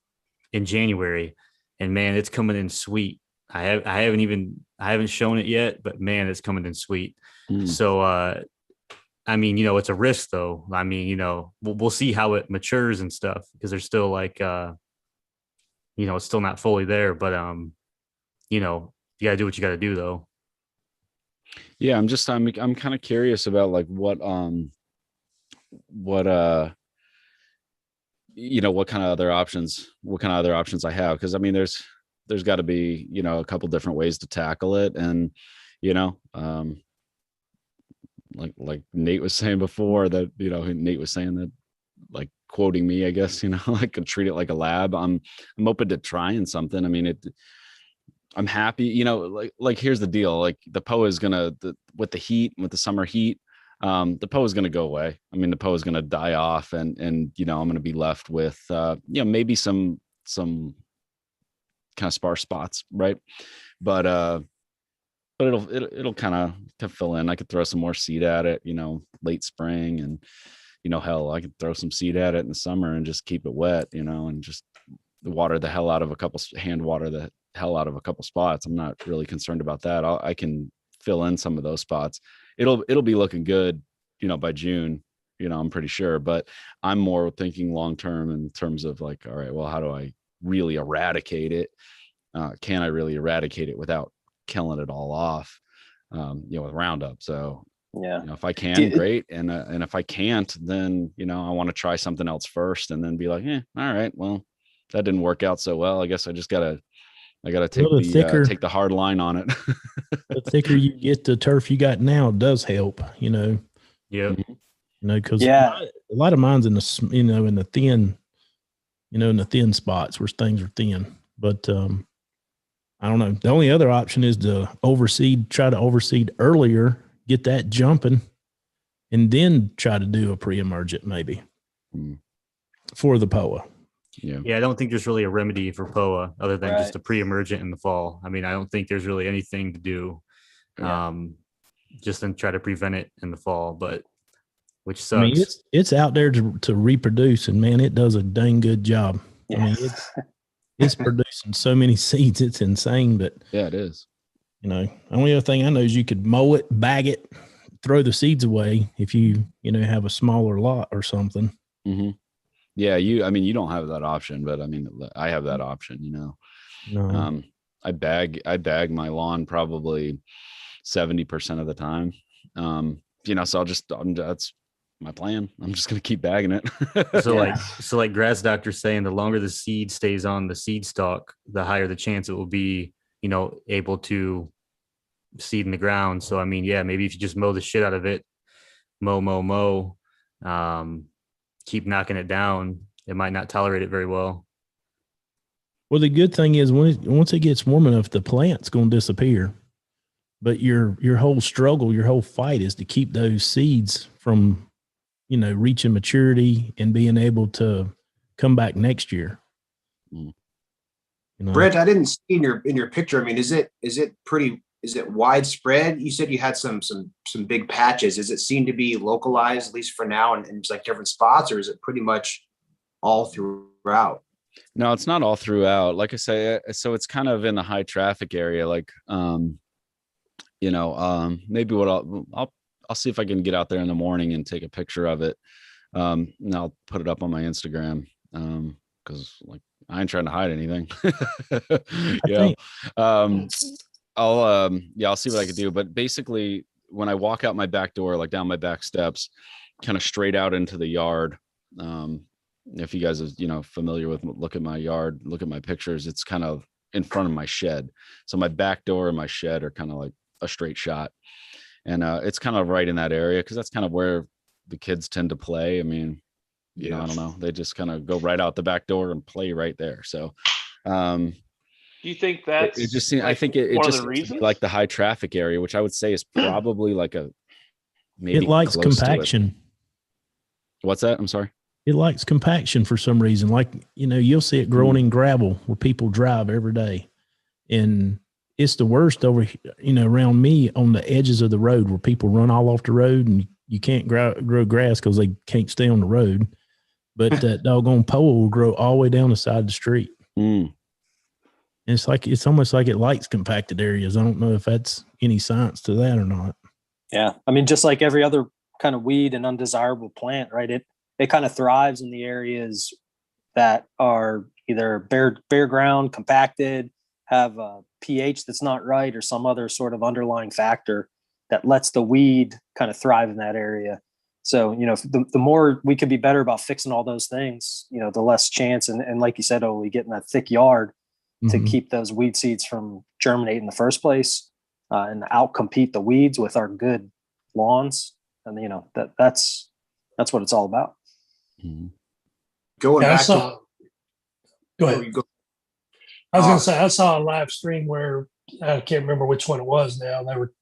January, and man, it's coming in sweet. I haven't shown it yet, but man, it's coming in sweet. So, I mean, it's a risk though. I mean, we'll see how it matures and stuff, because there's still like, it's still not fully there, but, you gotta do what you gotta do though. Yeah. I'm kind of curious about like what kind of other options I have. Cause I mean, there's gotta be, a couple different ways to tackle it. And, like Nate was saying before that, Nate was saying that, like quoting me, I guess, like treat it like a lab. I'm open to trying something. I mean, I'm happy, like here's the deal. Like the POA is with the heat, with the summer heat, the POA is going to go away. I mean, the POA is going to die off, and I'm going to be left with, maybe some kind of sparse spots. Right. But it'll kind of fill in. I could throw some more seed at it, late spring, and, hell, I could throw some seed at it in the summer and just keep it wet, and just water the hell out of a couple spots. I'm not really concerned about that. I can fill in some of those spots. It'll be looking good, by June, I'm pretty sure, but I'm more thinking long-term in terms of like, all right, well, how do I really eradicate it? Can I really eradicate it without killing it all off, with Roundup? So yeah, if I can, great. And if I can't, then, I want to try something else first, and then be like, all right, well, that didn't work out so well. I guess I just gotta take the hard line on it. The thicker you get the turf you got now does help, Yeah. Because a lot of mine's in the, in the thin, in the thin spots where things are thin. But I don't know. The only other option is to try to overseed earlier, get that jumping, and then try to do a pre-emergent maybe for the POA. Yeah. I don't think there's really a remedy for POA other than just a pre-emergent in the fall. I mean, I don't think there's really anything to do, just then try to prevent it in the fall, but which sucks. I mean, it's out there to reproduce, and man, it does a dang good job. Yeah. I mean, it's producing so many seeds. It's insane, but yeah, it is. The only other thing I know is you could mow it, bag it, throw the seeds away if you have a smaller lot or something. Mm-hmm. Yeah. You don't have that option, but I mean, I have that option, No. I bag my lawn probably 70% of the time. So that's my plan. I'm just going to keep bagging it. So like Grass Doctor's saying, the longer the seed stays on the seed stalk, the higher the chance it will be, able to seed in the ground. So, I mean, yeah, maybe if you just mow the shit out of it mow, keep knocking it down, it might not tolerate it very well. Well, the good thing is once it gets warm enough, the plant's going to disappear. But your whole struggle, your whole fight is to keep those seeds from, reaching maturity and being able to come back next year. Brent, I didn't see in your picture. I mean, is it widespread? You said you had some big patches. Does it seem to be localized, at least for now, and it's like different spots, or is it pretty much all throughout? No, it's not all throughout. Like I say, so it's kind of in the high traffic area. Like, maybe what I'll see if I can get out there in the morning and take a picture of it. And I'll put it up on my Instagram. Cause like I ain't trying to hide anything. I'll see what I can do. But basically when I walk out my back door, like down my back steps, kind of straight out into the yard. If you guys are, familiar with, look at my yard, look at my pictures, it's kind of in front of my shed. So my back door and my shed are kind of like a straight shot. And it's kind of right in that area, because that's kind of where the kids tend to play. I mean, I don't know. They just kind of go right out the back door and play right there. So do you think that's it just seems, I think it just seems to be like the high traffic area, which I would say is probably like maybe it likes compaction. What's that? I'm sorry. It likes compaction for some reason. Like, you'll see it growing in gravel where people drive every day. And it's the worst over, around me on the edges of the road where people run all off the road and you can't grow grass because they can't stay on the road. But that doggone pole will grow all the way down the side of the street. And it's almost like it likes compacted areas. I don't know if that's any science to that or not. Yeah. I mean, just like every other kind of weed and undesirable plant, right? It kind of thrives in the areas that are either bare ground, compacted, have a pH that's not right, or some other sort of underlying factor that lets the weed kind of thrive in that area. So, the more we could be better about fixing all those things, the less chance. And like you said, Olee, getting that thick yard to keep those weed seeds from germinating in the first place, and outcompete the weeds with our good lawns. And, that's what it's all about. Going back go ahead. I was going to say, I saw a live stream where I can't remember which one it was now. They were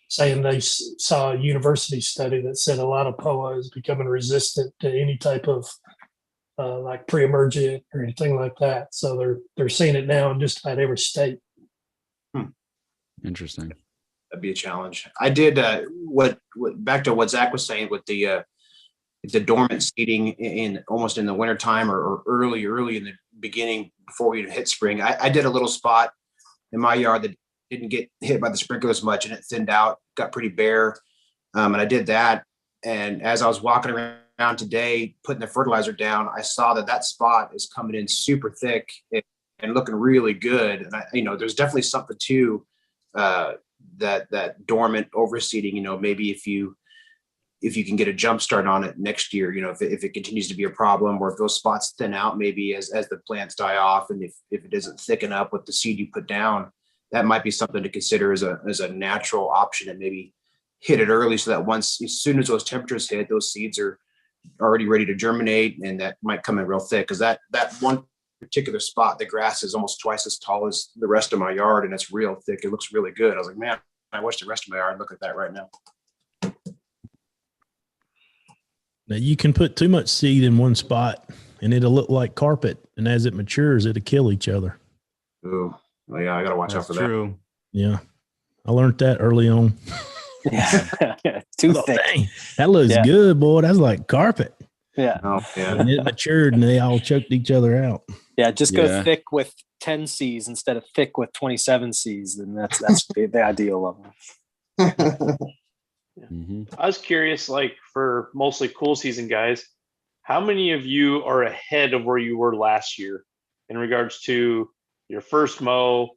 saying they saw a university study that said a lot of POA is becoming resistant to any type of like pre-emergent or anything like that. So they're seeing it now in just about every state. Interesting. That'd be a challenge. I did what back to what Zach was saying with the dormant seeding in almost in the wintertime or early in the beginning before we hit spring. I did a little spot in my yard that didn't get hit by the sprinklers much, and it thinned out, got pretty bare. And I did that. And as I was walking around today, putting the fertilizer down, I saw that spot is coming in super thick and looking really good. And there's definitely something to that dormant overseeding. Maybe if you can get a jump start on it next year, if it continues to be a problem, or if those spots thin out, maybe as the plants die off, and if it doesn't thicken up with the seed you put down, that might be something to consider as a natural option, and maybe hit it early so that as soon as those temperatures hit, those seeds are already ready to germinate, and that might come in real thick. Because that one particular spot, the grass is almost twice as tall as the rest of my yard, and it's real thick. It looks really good. I was like, man, I wish the rest of my yard looked like that right now. Now you can put too much seed in one spot and it'll look like carpet. And as it matures, it'll kill each other. Oh, well, yeah. I got to watch out for that. True. Yeah. I learned that early on. Yeah. Too thick. Dang, that looks good, boy. That's like carpet. Yeah. Oh, yeah. And it matured and they all choked each other out. Yeah. Just go thick with 10 C's instead of thick with 27 C's. And that's the ideal level. I was curious, like for mostly cool season guys, how many of you are ahead of where you were last year in regards to your first mow,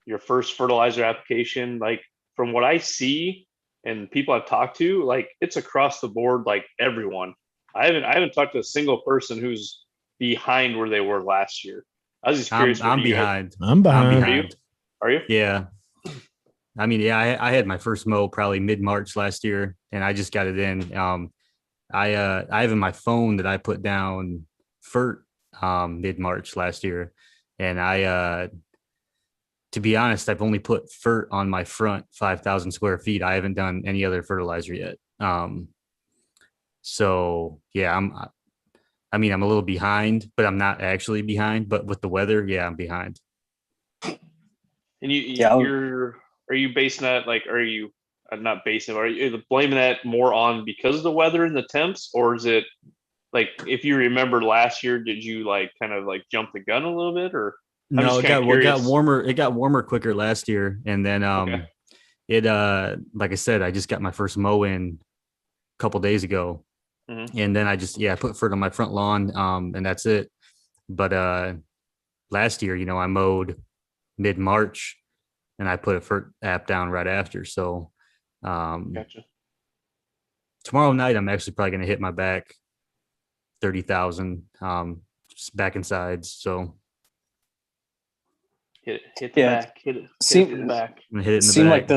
your first fertilizer application? Like from what I see and people I've talked to, like it's across the board, like everyone. I haven't talked to a single person who's behind where they were last year. I was just curious. I'm behind. I'm behind. Are you? Yeah. I mean, yeah, I had my first mow probably mid-March last year, and I just got it in. I have in my phone that I put down FERT mid-March last year, and to be honest, I've only put FERT on my front 5,000 square feet. I haven't done any other fertilizer yet. So yeah, I'm a little behind, but I'm not actually behind. But with the weather, yeah, I'm behind. And are you basing that, like, are you not basing, are you blaming that more on because of the weather and the temps, or is it like, if you remember last year, did you like kind of like jump the gun a little bit, or? No, it got warmer. It got warmer quicker last year, and then it like I said, I just got my first mow in a couple days ago, and then I just put FERT on my front lawn, and that's it. But last year, I mowed mid-March, and I put a FERT app down right after. So Gotcha. Tomorrow night, I'm actually probably going to hit my back 30,000 just back and sides. So hit the back, hit it in the back. I'm gonna hit it in the seem back.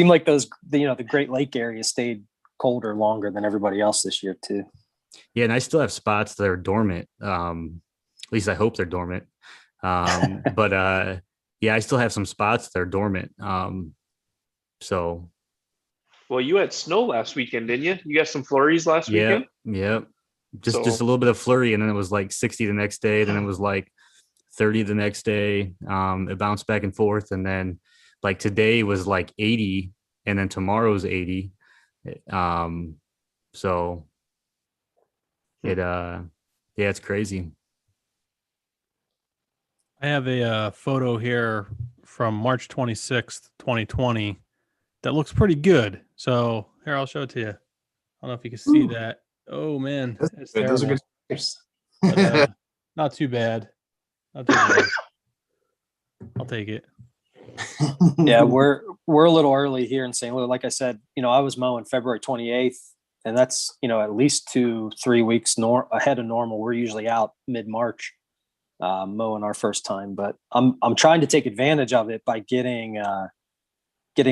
like those the Great Lake area stayed colder longer than everybody else this year too. Yeah, and I still have spots that are dormant. At least I hope they're dormant. But I still have some spots that are dormant. So well, you had snow last weekend, didn't you? You got some flurries last weekend? Yeah. Just a little bit of flurry, and then it was like 60 the next day, then it was like 30 the next day. It bounced back and forth, and then like today was like 80, and then tomorrow's 80. So it's crazy. I have a photo here from March 26th, 2020 that looks pretty good. So here, I'll show it to you. I don't know if you can see that. Oh man, it's terrible. Those are good pictures. But, not too bad. Not too bad. I'll take it. Yeah, we're a little early here in St. Louis. Like I said, I was mowing February 28th, and that's at least 2-3 weeks ahead of normal. We're usually out mid-March mowing our first time, but I'm trying to take advantage of it by getting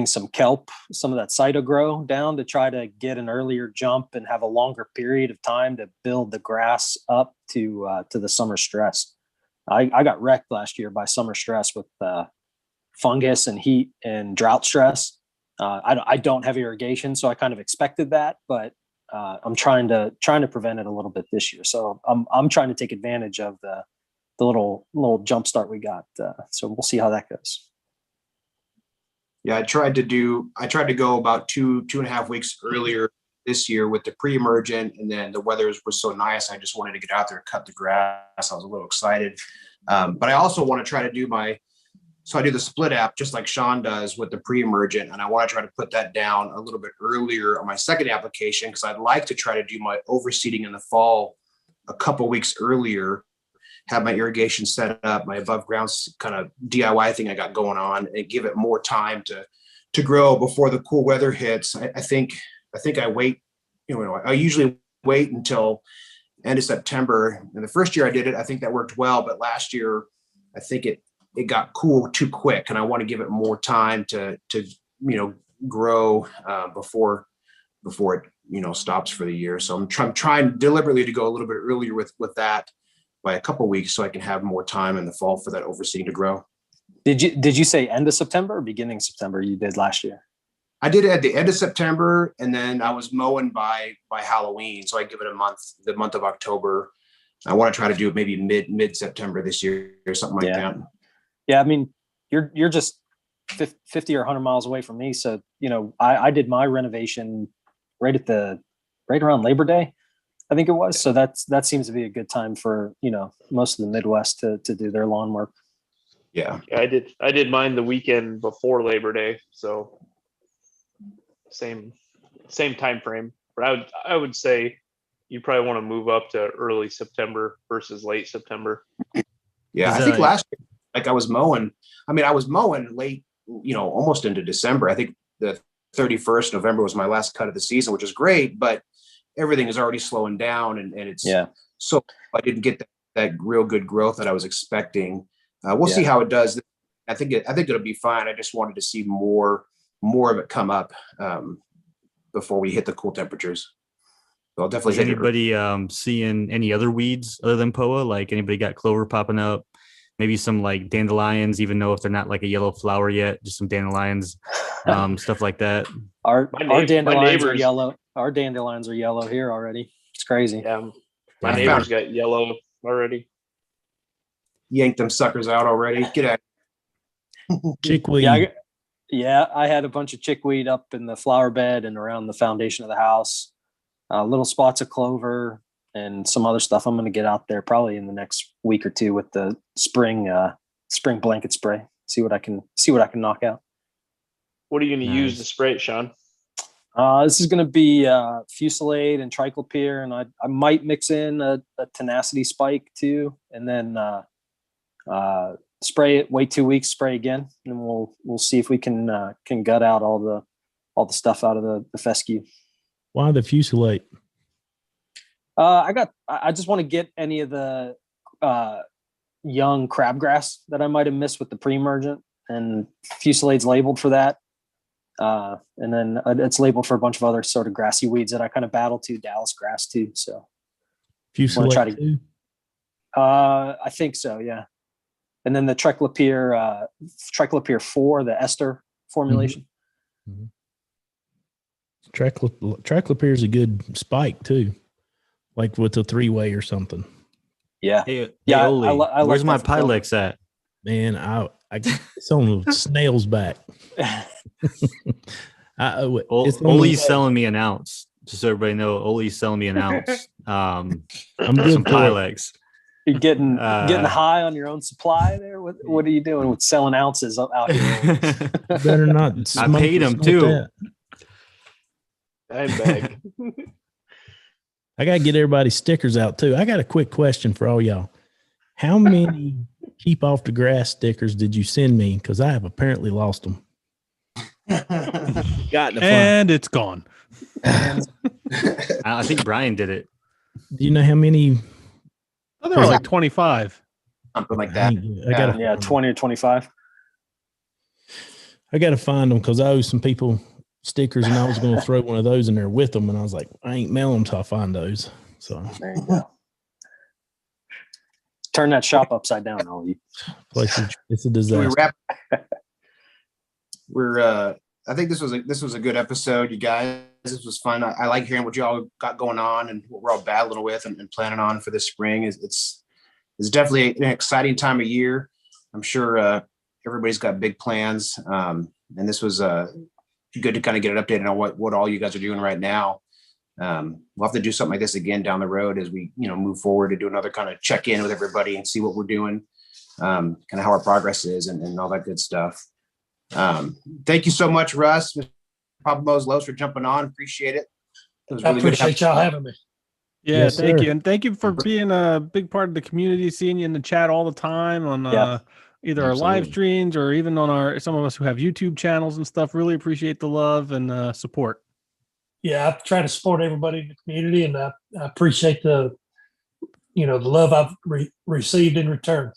some kelp, some of that cytogrow down to try to get an earlier jump and have a longer period of time to build the grass up to the summer stress. I got wrecked last year by summer stress with fungus and heat and drought stress. I don't have irrigation, so I kind of expected that, but I'm trying to prevent it a little bit this year. So I'm trying to take advantage of the little jump start we got. So we'll see how that goes. Yeah, I tried to go about 2.5 weeks earlier this year with the pre-emergent, and then the weather was so nice. I just wanted to get out there and cut the grass. I was a little excited. But I also want to try to do I do the split app just like Sean does with the pre-emergent, and I want to try to put that down a little bit earlier on my second application, because I'd like to try to do my overseeding in the fall a couple weeks earlier, have my irrigation set up, my above ground kind of DIY thing I got going on, and give it more time to grow before the cool weather hits. I think I wait, I usually wait until end of September. And the first year I did it, I think that worked well, but last year I think it got cool too quick, and I want to give it more time to grow before it stops for the year. So I'm trying deliberately to go a little bit earlier with that by a couple of weeks, so I can have more time in the fall for that overseeding to grow. Did you say end of September or beginning of September you did last year? I did it at the end of September, and then I was mowing by Halloween. So I give it the month of October. I want to try to do it maybe mid-September this year or something like that. Yeah. I mean, you're just 50 or 100 miles away from me. So, I did my renovation right around Labor Day, I think it was. So that seems to be a good time for, most of the Midwest to do their lawn work. Yeah. I did mine the weekend before Labor Day. So same time frame. But I would say you probably want to move up to early September versus late September. Yeah, I think last year, like I was mowing late, almost into December. I think the 31st November was my last cut of the season, which is great, but everything is already slowing down, and it's so I didn't get that real good growth that I was expecting. We'll see how it does I think it'll be fine. I just wanted to see more of it come up before we hit the cool temperatures. So I'll definitely Is hit it. anybody seeing any other weeds other than POA? Like anybody got clover popping up? Maybe some like dandelions, even though if they're not like a yellow flower yet, just some dandelions, stuff like that. Our dandelions are neighbors- yellow. Our dandelions are yellow here already. It's crazy. Yeah, my Damn. neighbor's got yellow already. Yank them suckers out already. Get out. Chickweed. Yeah, I had a bunch of chickweed up in the flower bed and around the foundation of the house. Little spots of clover and some other stuff. I'm going to get out there probably in the next week or two with the spring blanket spray. See what I can knock out. What are you going to use Nice. to spray it, Sean? This is going to be Fusilade and triclopyr, and I might mix in a tenacity spike too, and then spray it. Wait 2 weeks, spray again, and we'll see if we can gut out all the stuff out of the fescue. Why the Fusilade? I just want to get any of the young crabgrass that I might have missed with the pre-emergent, and Fusilade's labeled for that. And then it's labeled for a bunch of other sort of grassy weeds that I kind of battle to, Dallas grass too. So Fusilade try to- too? I think so, yeah. And then the triclopyr 4, the ester formulation. Triclopyr is a good spike too, like with a 3-way or something. Yeah. Hey, Yeah, Olee, I like where's my that for clover. Pylex at? Man, it's on the snail's back. Olee's selling me an ounce. Just so everybody know, Olee's selling me an ounce. I'm Some good for it. Pylex. You're getting high on your own supply there. What are you doing with selling ounces out here? You better not. I smoke paid or him smoke too. that. I'm bag. I got to get everybody's stickers out too. I got a quick question for all y'all. How many keep off the grass stickers did you send me? Because I have apparently lost them. Got to find. And it's gone. I think Brian did it. Do you know how many? Oh, there were like 25. Something like that. I got to. Yeah, 20 or 25. I got to find them because I owe some people stickers, and I was going to throw one of those in there with them, and I was like, I ain't mailing them till I find those. So There you go. Turn that shop upside down, Olee. it's a Can we disaster. wrap? I think this was a good episode, you guys. This was fun. I like hearing what y'all got going on and what we're all battling with and planning on for this spring. It's definitely an exciting time of year. I'm sure everybody's got big plans. And this was good to kind of get an update on what all you guys are doing right now. We'll have to do something like this again down the road as we, move forward to do another kind of check in with everybody and see what we're doing, kind of how our progress is and all that good stuff. Thank you so much, Russ, Papa Mows Low, for jumping on. Appreciate it. It was I really good. appreciate y'all having me. Yeah, Yes, thank sir. you. And thank you for being a big part of the community, seeing you in the chat all the time on either our live Absolutely. streams or even on some of us who have YouTube channels and stuff. Really appreciate the love and support. Yeah, I try to support everybody in the community, and I appreciate the love I've received in return.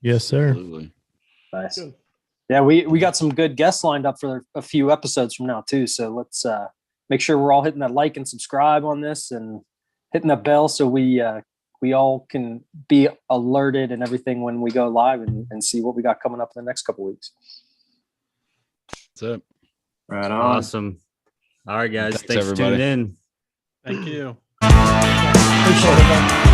Yes, sir. Absolutely. Nice. Yeah, we got some good guests lined up for a few episodes from now too. So let's make sure we're all hitting that like and subscribe on this and hitting that bell so we all can be alerted and everything when we go live and see what we got coming up in the next couple weeks. That's it. Right on. Awesome. All right, guys. Thanks, Thanks for everybody. tuning in. Thank you. Appreciate it.